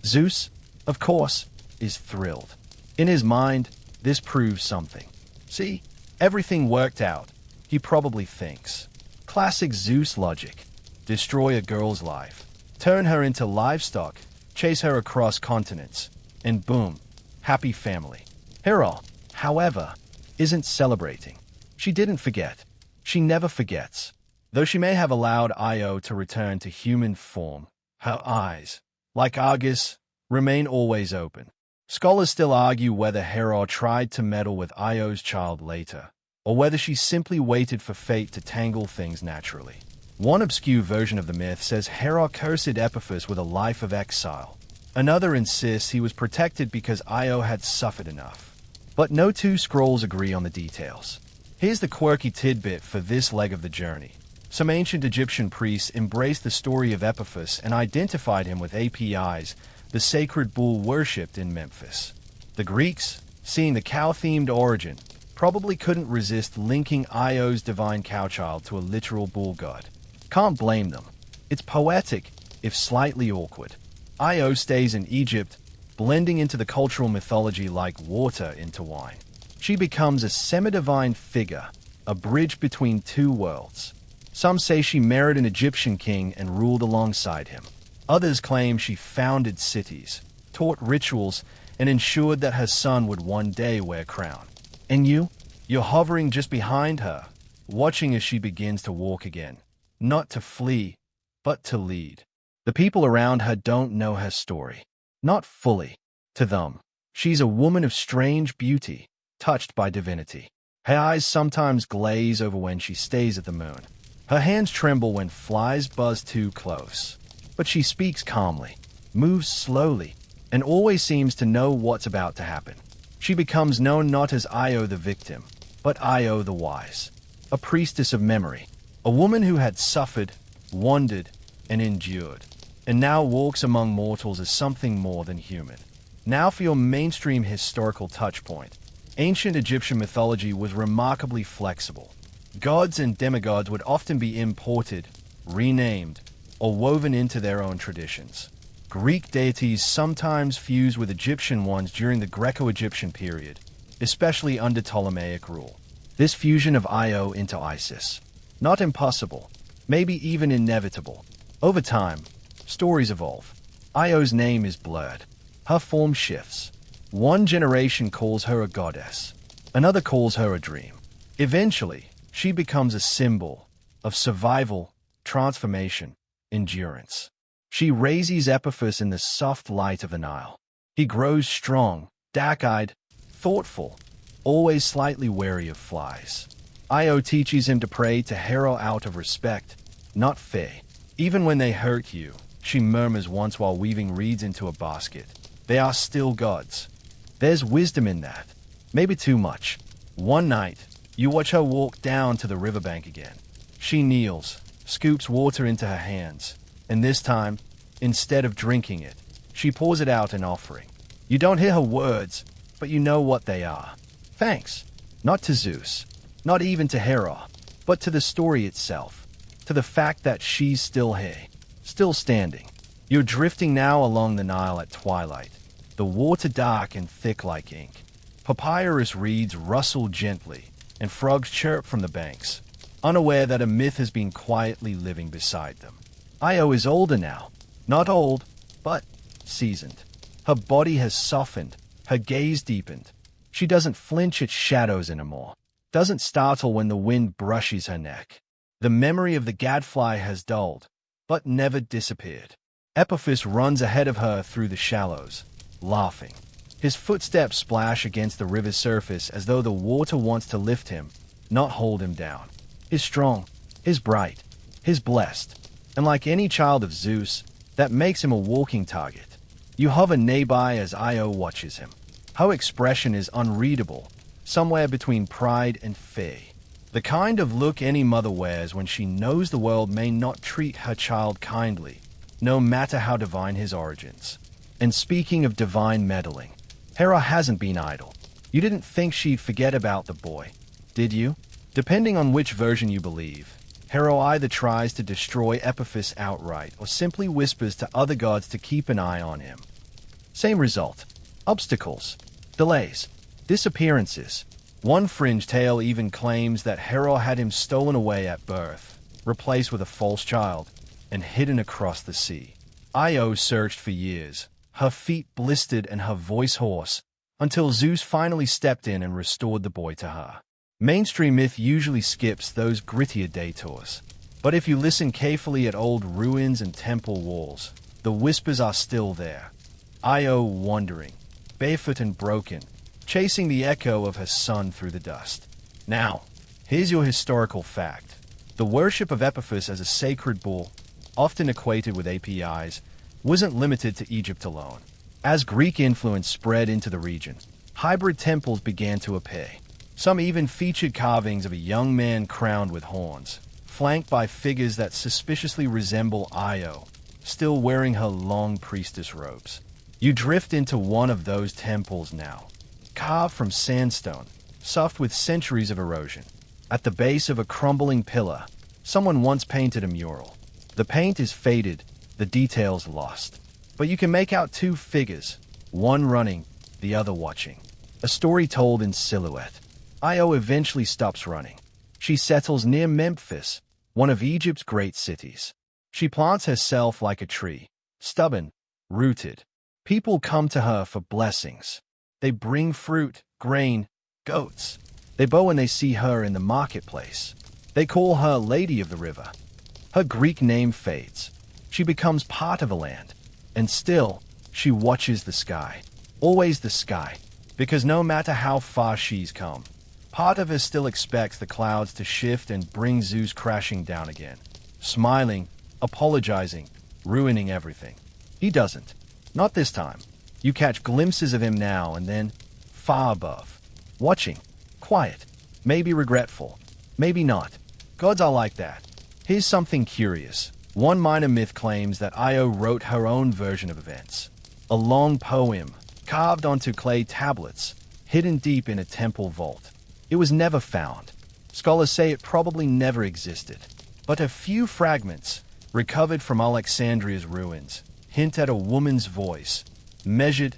Zeus, of course, is thrilled. In his mind, this proves something. See, everything worked out, he probably thinks. Classic Zeus logic. Destroy a girl's life, turn her into livestock, chase her across continents, and boom, happy family. Hera, however, isn't celebrating. She didn't forget. She never forgets. Though she may have allowed Io to return to human form, her eyes, like Argus, remain always open. Scholars still argue whether Hera tried to meddle with Io's child later, or whether she simply waited for fate to tangle things naturally. One obscure version of the myth says Hera cursed Epiphus with a life of exile. Another insists he was protected because Io had suffered enough. But no two scrolls agree on the details. Here's the quirky tidbit for this leg of the journey. Some ancient Egyptian priests embraced the story of Epiphus and identified him with Apis, the sacred bull worshipped in Memphis. The Greeks, seeing the cow-themed origin, probably couldn't resist linking Io's divine cow-child to a literal bull god. Can't blame them. It's poetic, if slightly awkward. Io stays in Egypt, blending into the cultural mythology like water into wine. She becomes a semi-divine figure, a bridge between two worlds. Some say she married an Egyptian king and ruled alongside him. Others claim she founded cities, taught rituals, and ensured that her son would one day wear a crown. And you're hovering just behind her, watching as she begins to walk again. Not to flee, but to lead. The people around her don't know her story. Not fully. To them, she's a woman of strange beauty, touched by divinity. Her eyes sometimes glaze over when she stays at the moon. Her hands tremble when flies buzz too close. But she speaks calmly, moves slowly, and always seems to know what's about to happen. She becomes known not as Io the victim, but Io the wise, a priestess of memory, a woman who had suffered, wandered, and endured, and now walks among mortals as something more than human. Now for your mainstream historical touchpoint. Ancient Egyptian mythology was remarkably flexible. Gods and demigods would often be imported, renamed, or woven into their own traditions. Greek deities sometimes fused with Egyptian ones during the Greco-Egyptian period, especially under Ptolemaic rule. This fusion of Io into Isis. Not impossible, maybe even inevitable. Over time, stories evolve. Io's name is blurred. Her form shifts. One generation calls her a goddess. Another calls her a dream. Eventually, she becomes a symbol of survival, transformation, endurance. She raises Epiphus in the soft light of the Nile. He grows strong, dark-eyed, thoughtful, always slightly wary of flies. Io teaches him to pray to Hera out of respect, not fear. Even when they hurt you, she murmurs once while weaving reeds into a basket. They are still gods. There's wisdom in that. Maybe too much. One night, you watch her walk down to the riverbank again. She kneels, scoops water into her hands, and this time, instead of drinking it, she pours it out an offering. You don't hear her words, but you know what they are. Thanks. Not to Zeus, not even to Hera, but to the story itself, to the fact that she's still here, still standing. You're drifting now along the Nile at twilight, the water dark and thick like ink. Papyrus reeds rustle gently, and frogs chirp from the banks, unaware that a myth has been quietly living beside them. Io is older now. Not old, but seasoned. Her body has softened, her gaze deepened. She doesn't flinch at shadows anymore, doesn't startle when the wind brushes her neck. The memory of the gadfly has dulled, but never disappeared. Epiphus runs ahead of her through the shallows, laughing. His footsteps splash against the river's surface as though the water wants to lift him, not hold him down. He's strong, he's bright, he's blessed, and like any child of Zeus, that makes him a walking target. You hover nearby as Io watches him. Her expression is unreadable, somewhere between pride and fear. The kind of look any mother wears when she knows the world may not treat her child kindly, no matter how divine his origins. And speaking of divine meddling, Hera hasn't been idle. You didn't think she'd forget about the boy, did you? Depending on which version you believe, Hera either tries to destroy Epiphus outright or simply whispers to other gods to keep an eye on him. Same result. Obstacles, delays, disappearances. One fringe tale even claims that Hera had him stolen away at birth, replaced with a false child, and hidden across the sea. Io searched for years, her feet blistered and her voice hoarse, until Zeus finally stepped in and restored the boy to her. Mainstream myth usually skips those grittier detours, but if you listen carefully at old ruins and temple walls, the whispers are still there. Io wandering, barefoot and broken, chasing the echo of her son through the dust. Now, here's your historical fact. The worship of Epiphus as a sacred bull, often equated with APIs, wasn't limited to Egypt alone. As Greek influence spread into the region, hybrid temples began to appear. Some even featured carvings of a young man crowned with horns, flanked by figures that suspiciously resemble Io, still wearing her long priestess robes. You drift into one of those temples now, carved from sandstone, soft with centuries of erosion. At the base of a crumbling pillar, someone once painted a mural. The paint is faded, the details lost. But you can make out two figures, one running, the other watching. A story told in silhouette. Io eventually stops running. She settles near Memphis, one of Egypt's great cities. She plants herself like a tree, stubborn, rooted. People come to her for blessings. They bring fruit, grain, goats. They bow when they see her in the marketplace. They call her Lady of the River. Her Greek name fades. She becomes part of a land. And still, she watches the sky. Always the sky. Because no matter how far she's come, part of her still expects the clouds to shift and bring Zeus crashing down again. Smiling, apologizing, ruining everything. He doesn't. Not this time. You catch glimpses of him now and then, far above. Watching. Quiet. Maybe regretful. Maybe not. Gods are like that. Here's something curious. One minor myth claims that Io wrote her own version of events. A long poem, carved onto clay tablets, hidden deep in a temple vault. It was never found. Scholars say it probably never existed. But a few fragments, recovered from Alexandria's ruins, hint at a woman's voice, measured,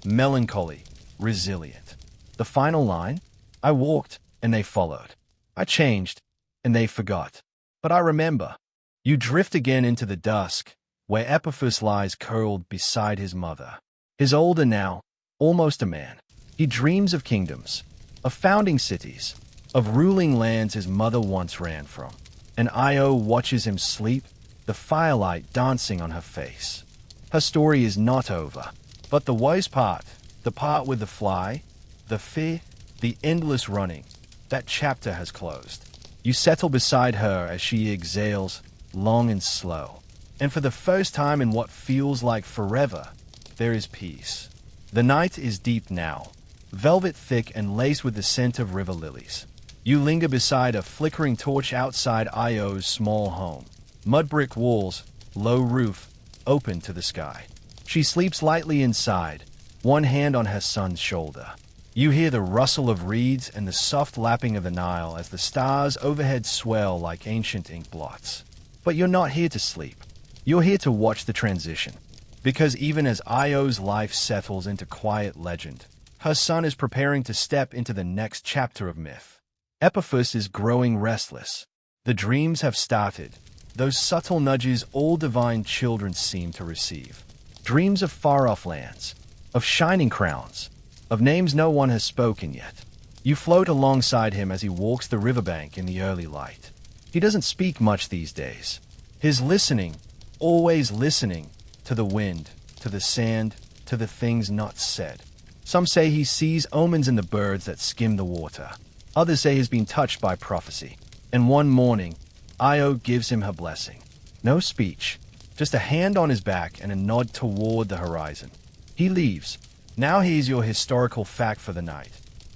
melancholy, resilient. The final line? I walked, and they followed. I changed, and they forgot. But I remember. You drift again into the dusk, where Epiphus lies curled beside his mother. He's older now, almost a man. He dreams of kingdoms, of founding cities, of ruling lands his mother once ran from. And Io watches him sleep, the firelight dancing on her face. Her story is not over. But the worst part, the part with the fly, the fear, the endless running, that chapter has closed. You settle beside her as she exhales, long and slow. And for the first time in what feels like forever, there is peace. The night is deep now, velvet thick and laced with the scent of river lilies. You linger beside a flickering torch outside Io's small home. Mud brick walls, low roof, open to the sky. She sleeps lightly inside, one hand on her son's shoulder. You hear the rustle of reeds and the soft lapping of the Nile as the stars overhead swell like ancient ink blots. But you're not here to sleep. You're here to watch the transition. Because even as Io's life settles into quiet legend, her son is preparing to step into the next chapter of myth. Epiphus is growing restless. The dreams have started, those subtle nudges all divine children seem to receive. Dreams of far-off lands, of shining crowns, of names no one has spoken yet. You float alongside him as he walks the riverbank in the early light. He doesn't speak much these days. His listening, always listening, to the wind, to the sand, to the things not said. Some say he sees omens in the birds that skim the water. Others say he's been touched by prophecy. And one morning, Io gives him her blessing. No speech, just a hand on his back and a nod toward the horizon. He leaves. Now here's your historical fact for the night.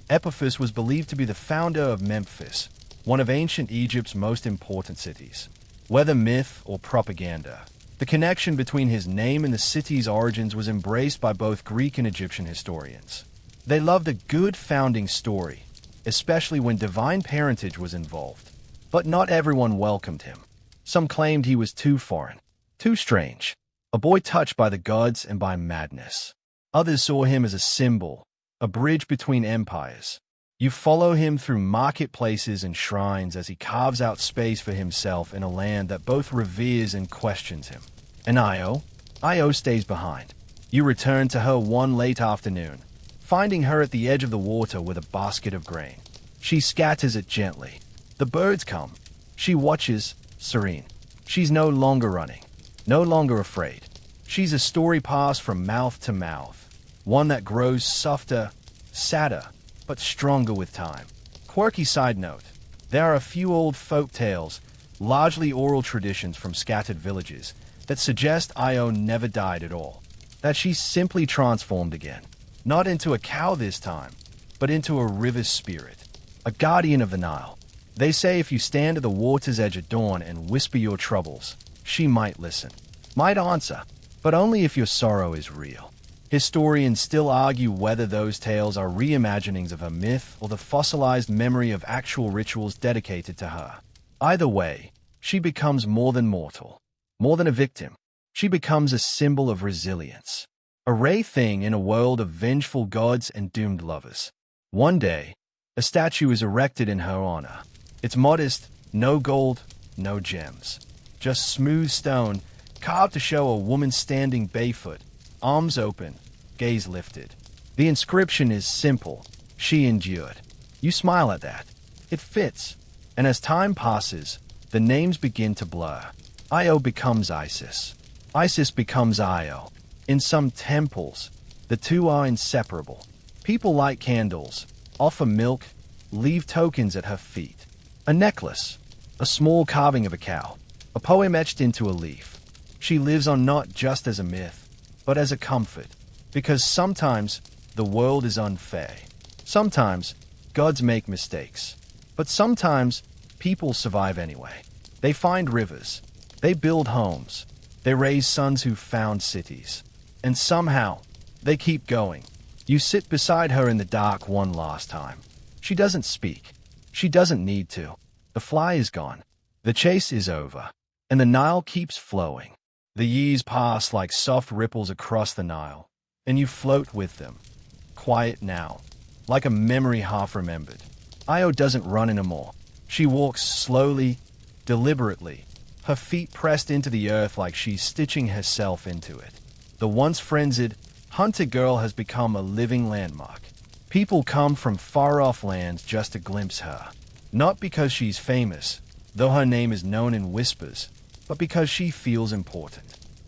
Epiphus was believed to be the founder of Memphis, one of ancient Egypt's most important cities. Whether myth or propaganda, the connection between his name and the city's origins was embraced by both Greek and Egyptian historians. They loved a good founding story, especially when divine parentage was involved. But not everyone welcomed him. Some claimed he was too foreign, too strange, a boy touched by the gods and by madness. Others saw him as a symbol, a bridge between empires. You follow him through marketplaces and shrines as he carves out space for himself in a land that both reveres and questions him. And Io stays behind. You return to her one late afternoon, finding her at the edge of the water with a basket of grain. She scatters it gently. The birds come. She watches, serene. She's no longer running, no longer afraid. She's a story passed from mouth to mouth, one that grows softer, sadder, but stronger with time. Quirky side note, there are a few old folk tales, largely oral traditions from scattered villages that suggest Io never died at all, that she simply transformed again, not into a cow this time, but into a river spirit, a guardian of the Nile. They say if you stand at the water's edge at dawn and whisper your troubles, she might listen, might answer, but only if your sorrow is real. Historians still argue whether those tales are reimaginings of her myth or the fossilized memory of actual rituals dedicated to her. Either way, she becomes more than mortal, more than a victim. She becomes a symbol of resilience, a rare thing in a world of vengeful gods and doomed lovers. One day, a statue is erected in her honor. It's modest, no gold, no gems, just smooth stone, carved to show a woman standing barefoot, arms open, gaze lifted. The inscription is simple: she endured. You smile at that. It fits. And as time passes, the names begin to blur. Io becomes Isis. Isis becomes Io. In some temples, the two are inseparable. People light candles, offer milk, leave tokens at her feet. A necklace, a small carving of a cow, a poem etched into a leaf. She lives on not just as a myth, but as a comfort. Because sometimes the world is unfair. Sometimes gods make mistakes. But sometimes people survive anyway. They find rivers. They build homes. They raise sons who found cities. And somehow, they keep going. You sit beside her in the dark one last time. She doesn't speak. She doesn't need to. The fly is gone. The chase is over. And the Nile keeps flowing. The years pass like soft ripples across the Nile, and you float with them. Quiet now, like a memory half remembered. Io doesn't run anymore. She walks slowly, deliberately, her feet pressed into the earth like she's stitching herself into it. The once frenzied, hunted girl has become a living landmark. People come from far-off lands just to glimpse her. Not because she's famous, though her name is known in whispers, but because she feels important.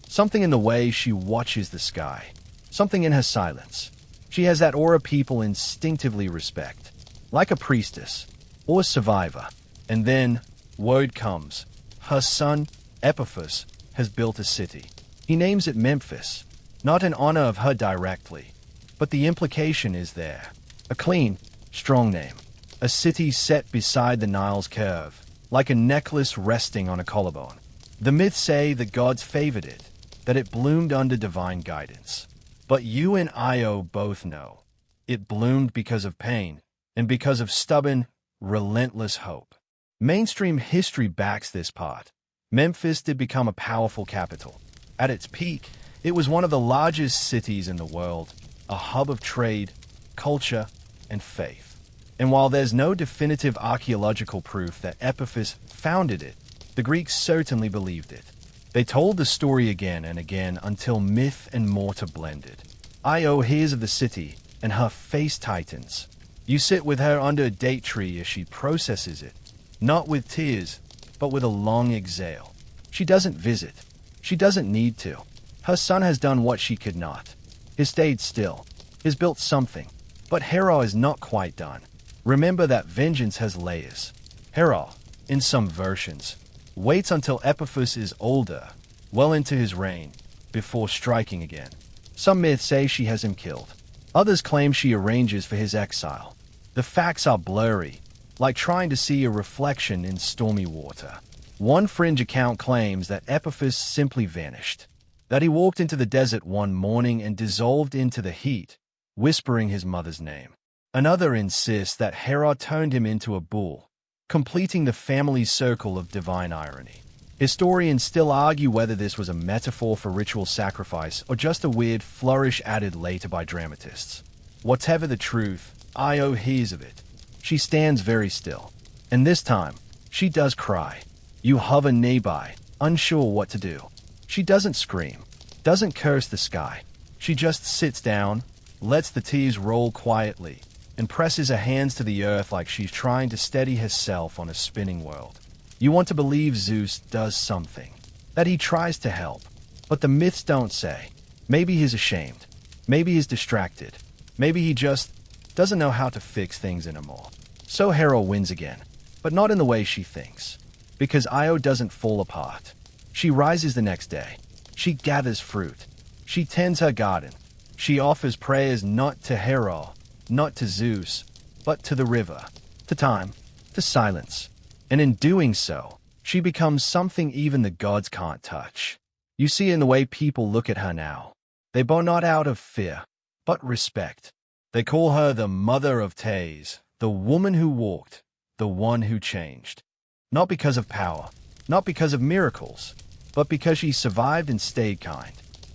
Something in the way she watches the sky. Something in her silence. She has that aura people instinctively respect. Like a priestess, or a survivor. And then, word comes. Her son, Epiphus, has built a city. He names it Memphis, not in honor of her directly, but the implication is there. A clean, strong name. A city set beside the Nile's curve, like a necklace resting on a collarbone. The myths say the gods favored it, that it bloomed under divine guidance. But you and Io both know. It bloomed because of pain, and because of stubborn, relentless hope. Mainstream history backs this part. Memphis did become a powerful capital. At its peak, it was one of the largest cities in the world, a hub of trade, culture, and faith. And while there's no definitive archaeological proof that Epiphus founded it, the Greeks certainly believed it. They told the story again and again until myth and mortar blended. Io hears of the city, and her face tightens. You sit with her under a date tree as she processes it, not with tears, but with a long exhale. She doesn't visit. She doesn't need to. Her son has done what she could not. He's stayed still. He's built something. But Hera is not quite done. Remember that vengeance has layers. Hera, in some versions, waits until Epiphus is older, well into his reign, before striking again. Some myths say she has him killed. Others claim she arranges for his exile. The facts are blurry, like trying to see a reflection in stormy water. One fringe account claims that Epiphus simply vanished, that he walked into the desert one morning and dissolved into the heat, whispering his mother's name. Another insists that Hera turned him into a bull, completing the family circle of divine irony. Historians still argue whether this was a metaphor for ritual sacrifice or just a weird flourish added later by dramatists. Whatever the truth, Io hears of it. She stands very still. And this time, she does cry. You hover nearby, unsure what to do. She doesn't scream, doesn't curse the sky. She just sits down, lets the tears roll quietly, and presses her hands to the earth like she's trying to steady herself on a spinning world. You want to believe Zeus does something, that he tries to help, but the myths don't say. Maybe he's ashamed, maybe he's distracted, maybe he just doesn't know how to fix things anymore. So Hera wins again, but not in the way she thinks. Because Io doesn't fall apart. She rises the next day. She gathers fruit. She tends her garden. She offers prayers not to Hera, not to Zeus, but to the river, to time, to silence. And in doing so, she becomes something even the gods can't touch. You see in the way people look at her now. They bow not out of fear, but respect. They call her the mother of Tays, the woman who walked, the one who changed. Not because of power, not because of miracles, but because she survived and stayed kind.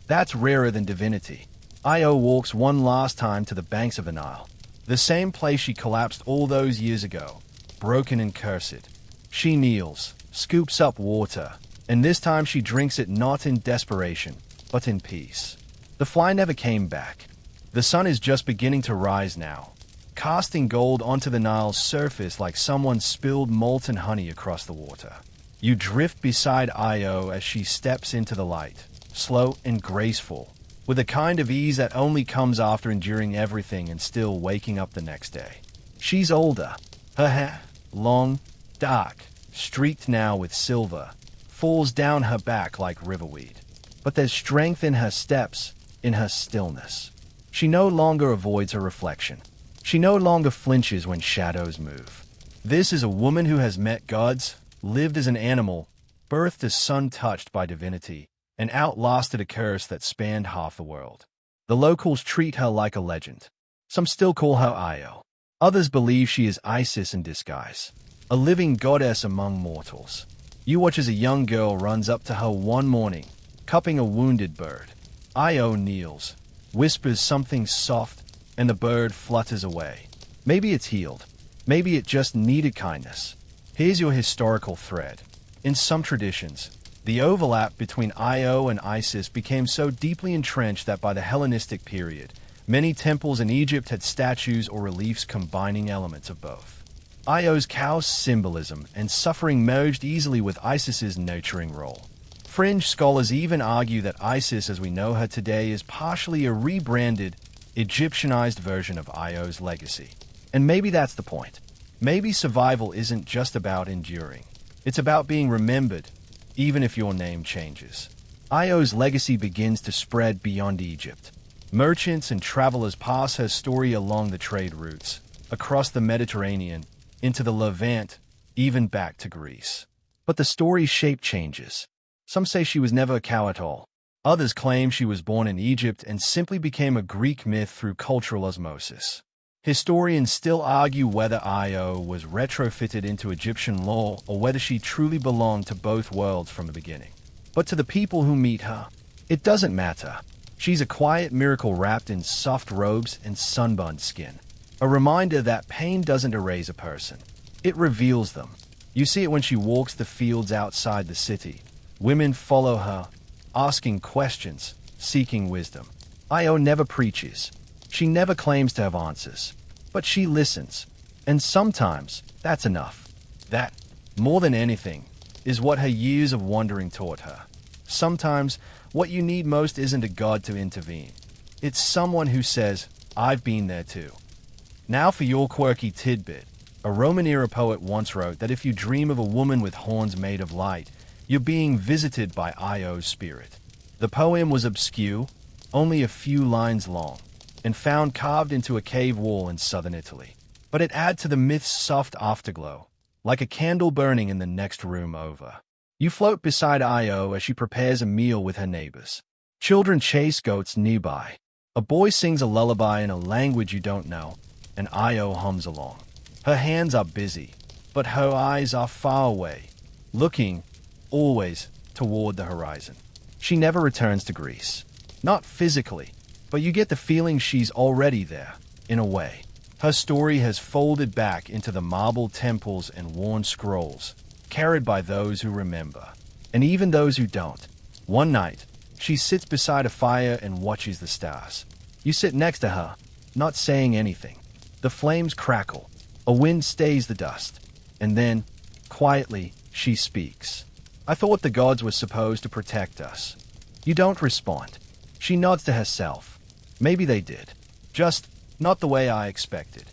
That's rarer than divinity. Io walks one last time to the banks of the Nile, the same place she collapsed all those years ago, broken and cursed. She kneels, scoops up water, and this time she drinks it not in desperation, but in peace. The fly never came back. The sun is just beginning to rise now, casting gold onto the Nile's surface like someone spilled molten honey across the water. You drift beside Io as she steps into the light, slow and graceful, with a kind of ease that only comes after enduring everything and still waking up the next day. She's older. Her hair, long, dark, streaked now with silver, falls down her back like riverweed. But there's strength in her steps, in her stillness. She no longer avoids her reflection. She no longer flinches when shadows move. This is a woman who has met gods, lived as an animal, birthed as sun touched by divinity, and outlasted a curse that spanned half the world. The locals treat her like a legend. Some still call her Io. Others believe she is Isis in disguise, a living goddess among mortals. You watch as a young girl runs up to her one morning, cupping a wounded bird. Io kneels, whispers something soft, and the bird flutters away. Maybe it's healed. Maybe it just needed kindness. Here's your historical thread. In some traditions, the overlap between Io and Isis became so deeply entrenched that by the Hellenistic period, many temples in Egypt had statues or reliefs combining elements of both. Io's chaos symbolism and suffering merged easily with Isis's nurturing role. Fringe scholars even argue that Isis as we know her today is partially a rebranded, Egyptianized version of Io's legacy. And maybe that's the point. Maybe survival isn't just about enduring. It's about being remembered, even if your name changes. Io's legacy begins to spread beyond Egypt. Merchants and travelers pass her story along the trade routes, across the Mediterranean, into the Levant, even back to Greece. But the story's shape changes. Some say she was never a cow at all. Others claim she was born in Egypt and simply became a Greek myth through cultural osmosis. Historians still argue whether Io was retrofitted into Egyptian lore or whether she truly belonged to both worlds from the beginning. But to the people who meet her, it doesn't matter. She's a quiet miracle wrapped in soft robes and sunburned skin. A reminder that pain doesn't erase a person. It reveals them. You see it when she walks the fields outside the city. Women follow her, asking questions, seeking wisdom. Io never preaches. She never claims to have answers. But she listens. And sometimes, that's enough. That, more than anything, is what her years of wandering taught her. Sometimes, what you need most isn't a god to intervene. It's someone who says, I've been there too. Now for your quirky tidbit. A Roman-era poet once wrote that if you dream of a woman with horns made of light, you're being visited by Io's spirit. The poem was obscure, only a few lines long, and found carved into a cave wall in southern Italy. But it adds to the myth's soft afterglow, like a candle burning in the next room over. You float beside Io as she prepares a meal with her neighbors. Children chase goats nearby. A boy sings a lullaby in a language you don't know, and Io hums along. Her hands are busy, but her eyes are far away, looking, always, toward the horizon. She never returns to Greece. Not physically, but you get the feeling she's already there, in a way. Her story has folded back into the marble temples and worn scrolls, carried by those who remember, and even those who don't. One night, she sits beside a fire and watches the stars. You sit next to her, not saying anything. The flames crackle. A wind stays the dust. And then, quietly, she speaks. I thought the gods were supposed to protect us. You don't respond. She nods to herself. Maybe they did. Just not the way I expected.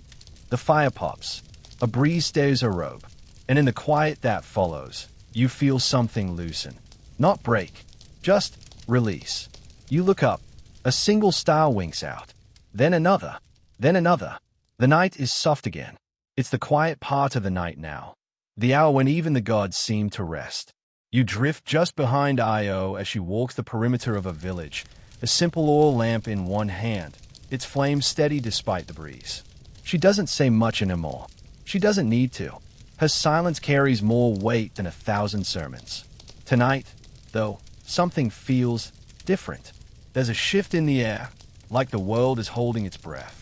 The fire pops. A breeze stirs her robe. And in the quiet that follows, You feel something loosen. Not break, just release. You look up. A single star winks out. Then another. Then another. The night is soft again. It's the quiet part of the night now. The hour when even the gods seem to rest. You drift just behind Io as she walks the perimeter of a village, a simple oil lamp in one hand, its flame steady despite the breeze. She doesn't say much anymore. She doesn't need to. Her silence carries more weight than 1,000 sermons. Tonight, though, something feels different. There's a shift in the air, like the world is holding its breath.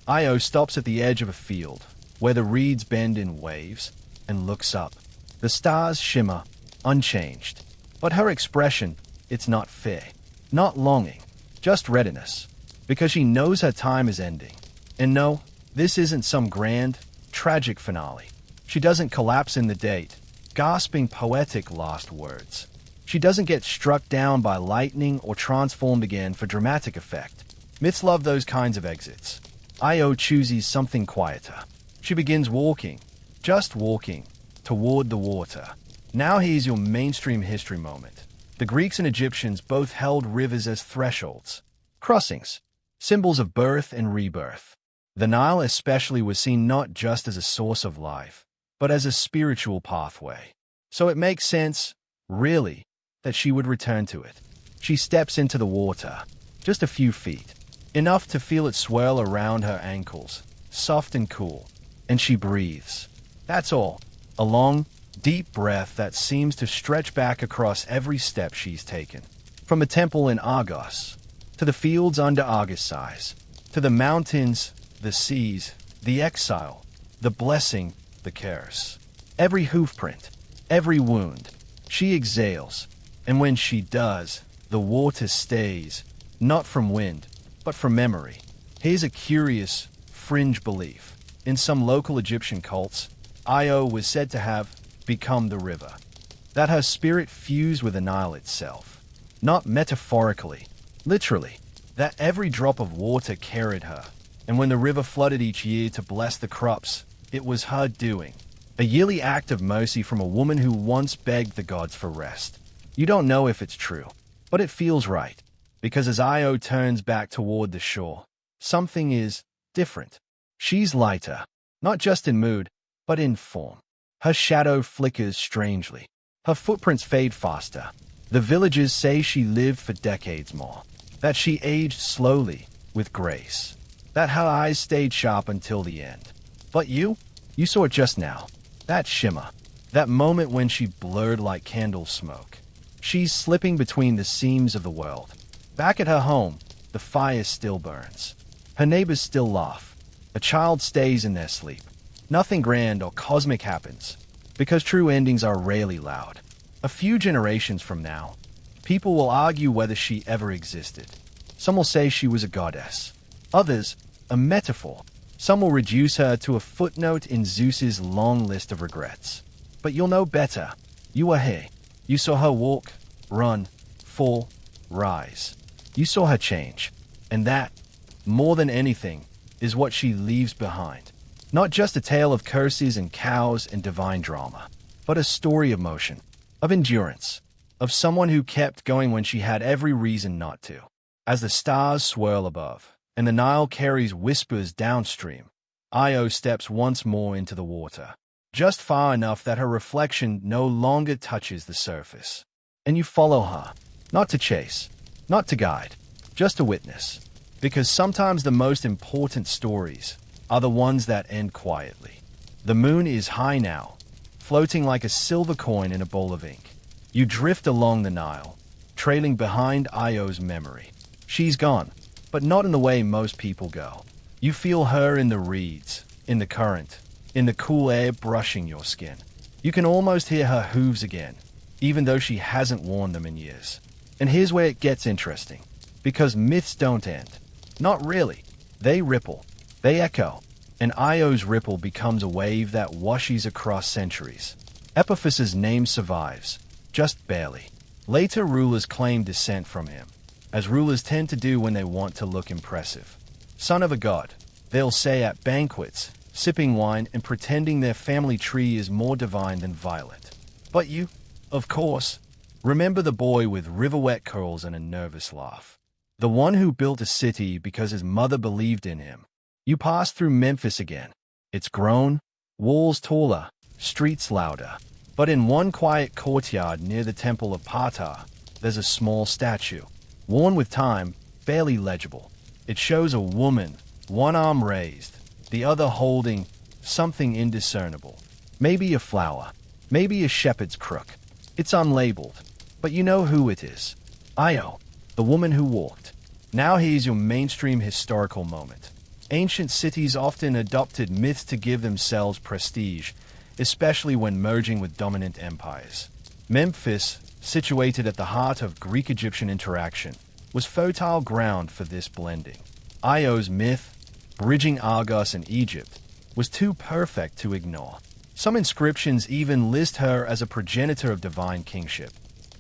Io stops at the edge of a field, where the reeds bend in waves, and looks up. The stars shimmer, unchanged. But her expression, it's not fear, not longing, just readiness. Because she knows her time is ending. And no, this isn't some grand, tragic finale. She doesn't collapse in the date, gasping poetic last words. She doesn't get struck down by lightning or transformed again for dramatic effect. Myths love those kinds of exits. Io chooses something quieter. She begins walking, just walking, toward the water. Now here's your mainstream history moment. The Greeks and Egyptians both held rivers as thresholds, crossings, symbols of birth and rebirth. The Nile especially was seen not just as a source of life, but as a spiritual pathway. So it makes sense, really, that she would return to it. She steps into the water, just a few feet, enough to feel it swirl around her ankles, soft and cool, and she breathes. That's all. A long, deep breath that seems to stretch back across every step she's taken. From the temple in Argos, to the fields under Argosies, to the mountains, the seas, the exile, the blessing, the curse. Every hoofprint, every wound, she exhales, and when she does, the water stays, not from wind, but from memory. Here's a curious, fringe belief. In some local Egyptian cults, Io was said to have become the river, that her spirit fused with the Nile itself. Not metaphorically, literally, that every drop of water carried her, and when the river flooded each year to bless the crops, it was her doing. A yearly act of mercy from a woman who once begged the gods for rest. You don't know if it's true, but it feels right, because as Io turns back toward the shore, something is different. She's lighter, not just in mood, but in form. Her shadow flickers strangely. Her footprints fade faster. The villagers say she lived for decades more, that she aged slowly, with grace, that her eyes stayed sharp until the end. But you saw it just now. That shimmer, that moment when she blurred like candle smoke. She's slipping between the seams of the world. Back at her home, the fire still burns. Her neighbors still laugh. A child stays in their sleep. Nothing grand or cosmic happens, because true endings are rarely loud. A few generations from now, people will argue whether she ever existed. Some will say she was a goddess. Others, a metaphor. Some will reduce her to a footnote in Zeus's long list of regrets. But you'll know better. You were here. You saw her walk, run, fall, rise. You saw her change. And that, more than anything, is what she leaves behind. Not just a tale of curses and cows and divine drama, but a story of motion, of endurance, of someone who kept going when she had every reason not to. As the stars swirl above, and the Nile carries whispers downstream, Io steps once more into the water, just far enough that her reflection no longer touches the surface. And you follow her, not to chase, not to guide, just to witness. Because sometimes the most important stories are the ones that end quietly. The moon is high now, floating like a silver coin in a bowl of ink. You drift along the Nile, trailing behind Io's memory. She's gone, but not in the way most people go. You feel her in the reeds, in the current, in the cool air brushing your skin. You can almost hear her hooves again, even though she hasn't worn them in years. And here's where it gets interesting, because myths don't end. Not really. They ripple. They echo, and Io's ripple becomes a wave that washes across centuries. Epiphanes' name survives, just barely. Later rulers claim descent from him, as rulers tend to do when they want to look impressive. Son of a god, they'll say at banquets, sipping wine and pretending their family tree is more divine than violet. But you Of course. Remember the boy with river-wet curls and a nervous laugh. The one who built a city because his mother believed in him. You pass through Memphis again. It's grown, walls taller, streets louder. But in one quiet courtyard near the temple of Ptah, there's a small statue, worn with time, barely legible. It shows a woman, one arm raised, the other holding something indiscernible. Maybe a flower, maybe a shepherd's crook. It's unlabeled, but you know who it is. Io, the woman who walked. Now here's your mainstream historical moment. Ancient cities often adopted myths to give themselves prestige, especially when merging with dominant empires. Memphis, situated at the heart of Greek-Egyptian interaction, was fertile ground for this blending. Io's myth, bridging Argos and Egypt, was too perfect to ignore. Some inscriptions even list her as a progenitor of divine kingship,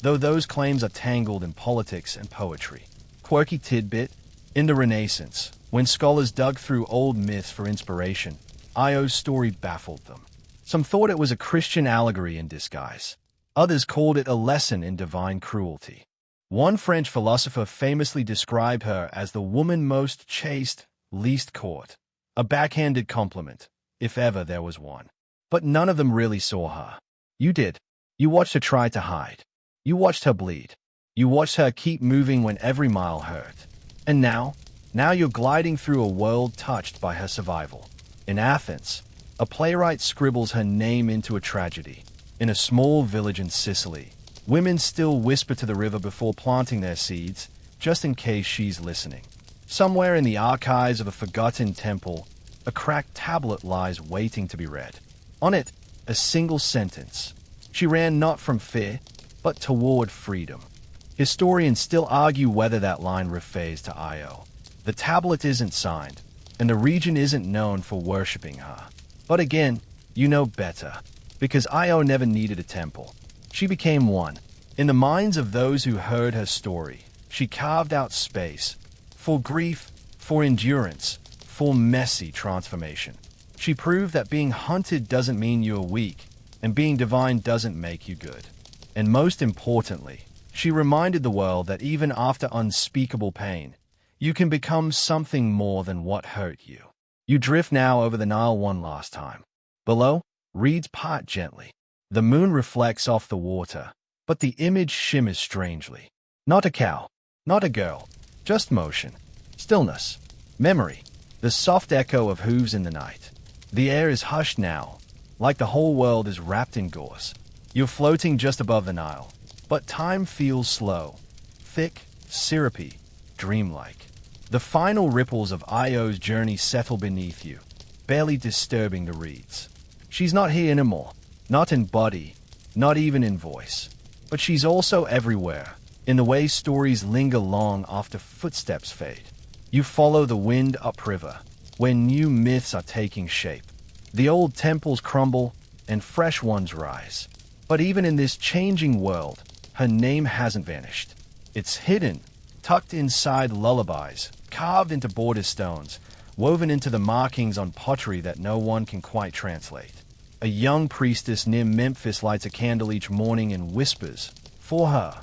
though those claims are tangled in politics and poetry. Quirky tidbit: in the Renaissance, when scholars dug through old myths for inspiration, Io's story baffled them. Some thought it was a Christian allegory in disguise. Others called it a lesson in divine cruelty. One French philosopher famously described her as the woman most chaste, least court. A backhanded compliment, if ever there was one. But none of them really saw her. You did. You watched her try to hide. You watched her bleed. You watched her keep moving when every mile hurt. And now you're gliding through a world touched by her survival. In Athens, a playwright scribbles her name into a tragedy. In a small village in Sicily, women still whisper to the river before planting their seeds, just in case she's listening. Somewhere in the archives of a forgotten temple, a cracked tablet lies waiting to be read. On it, a single sentence. She ran not from fear, but toward freedom. Historians still argue whether that line refers to Io. The tablet isn't signed, and the region isn't known for worshipping her. But again, you know better, because Io never needed a temple. She became one. In the minds of those who heard her story, she carved out space for grief, for endurance, for messy transformation. She proved that being hunted doesn't mean you're weak, and being divine doesn't make you good. And most importantly, she reminded the world that even after unspeakable pain, you can become something more than what hurt you. You drift now over the Nile one last time. Below, reeds part gently. The moon reflects off the water, but the image shimmers strangely. Not a cow, not a girl, just motion, stillness, memory, the soft echo of hooves in the night. The air is hushed now, like the whole world is wrapped in gauze. You're floating just above the Nile, but time feels slow, thick, syrupy, dreamlike. The final ripples of Io's journey settle beneath you, barely disturbing the reeds. She's not here anymore, not in body, not even in voice. But she's also everywhere, in the way stories linger long after footsteps fade. You follow the wind upriver, where new myths are taking shape. The old temples crumble, and fresh ones rise. But even in this changing world, her name hasn't vanished. It's hidden, tucked inside lullabies, carved into border stones, woven into the markings on pottery that no one can quite translate. A young priestess near Memphis lights a candle each morning and whispers, for her.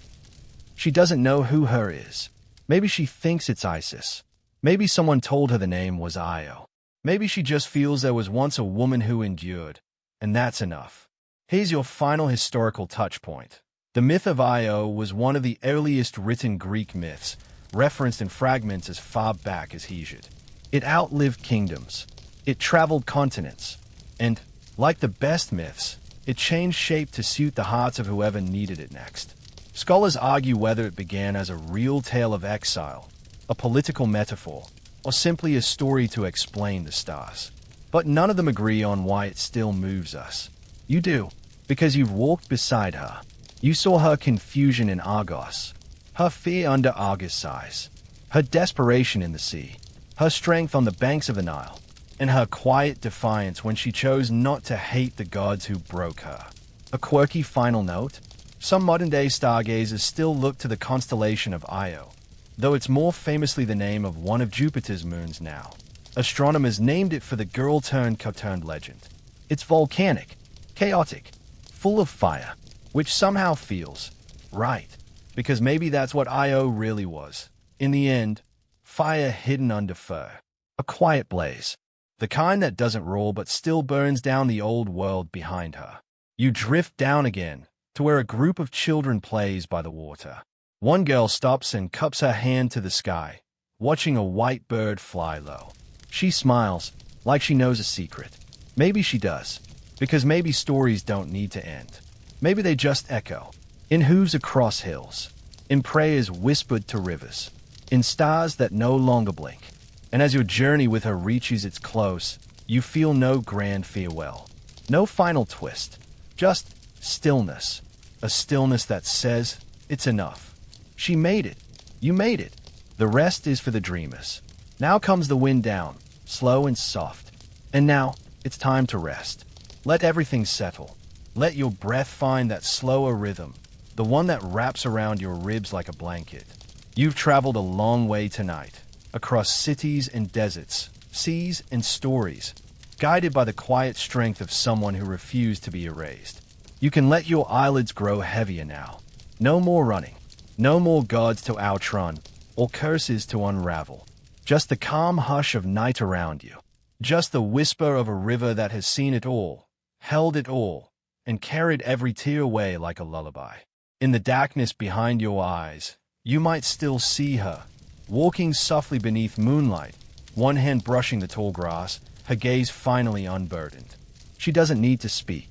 She doesn't know who her is. Maybe she thinks it's Isis. Maybe someone told her the name was Io. Maybe she just feels there was once a woman who endured, and that's enough. Here's your final historical touch point. The myth of Io was one of the earliest written Greek myths, referenced in fragments as far back as Hesiod. It outlived kingdoms. It traveled continents. And, like the best myths, it changed shape to suit the hearts of whoever needed it next. Scholars argue whether it began as a real tale of exile, a political metaphor, or simply a story to explain the stars. But none of them agree on why it still moves us. You do, because you've walked beside her. You saw her confusion in Argos, her fear under Argus' eyes, her desperation in the sea, her strength on the banks of the Nile, and her quiet defiance when she chose not to hate the gods who broke her. A quirky final note: some modern-day stargazers still look to the constellation of Io, though it's more famously the name of one of Jupiter's moons now. Astronomers named it for the girl-turned-legend. It's volcanic, chaotic, full of fire, which somehow feels right, because maybe that's what Io really was. In the end, fire hidden under fur. A quiet blaze. The kind that doesn't roar but still burns down the old world behind her. You drift down again, to where a group of children plays by the water. One girl stops and cups her hand to the sky, watching a white bird fly low. She smiles, like she knows a secret. Maybe she does, because maybe stories don't need to end. Maybe they just echo, in hooves across hills, in prayers whispered to rivers, in stars that no longer blink. And as your journey with her reaches its close, you feel no grand farewell, no final twist, just stillness, a stillness that says, it's enough. She made it. You made it. The rest is for the dreamers. Now comes the wind down, slow and soft. And now, it's time to rest. Let everything settle. Let your breath find that slower rhythm, the one that wraps around your ribs like a blanket. You've traveled a long way tonight, across cities and deserts, seas and stories, guided by the quiet strength of someone who refused to be erased. You can let your eyelids grow heavier now. No more running. No more gods to outrun, or curses to unravel. Just the calm hush of night around you. Just the whisper of a river that has seen it all, held it all, and carried every tear away like a lullaby. In the darkness behind your eyes, you might still see her, walking softly beneath moonlight, one hand brushing the tall grass, her gaze finally unburdened. She doesn't need to speak.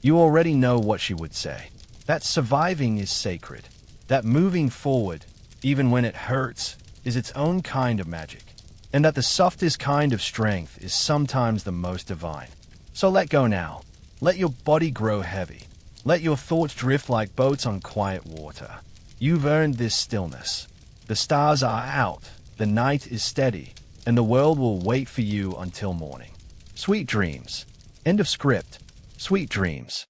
You already know what she would say. That surviving is sacred. That moving forward, even when it hurts, is its own kind of magic. And that the softest kind of strength is sometimes the most divine. So let go now. Let your body grow heavy. Let your thoughts drift like boats on quiet water. You've earned this stillness. The stars are out, the night is steady, and the world will wait for you until morning. Sweet dreams. End of script. Sweet dreams.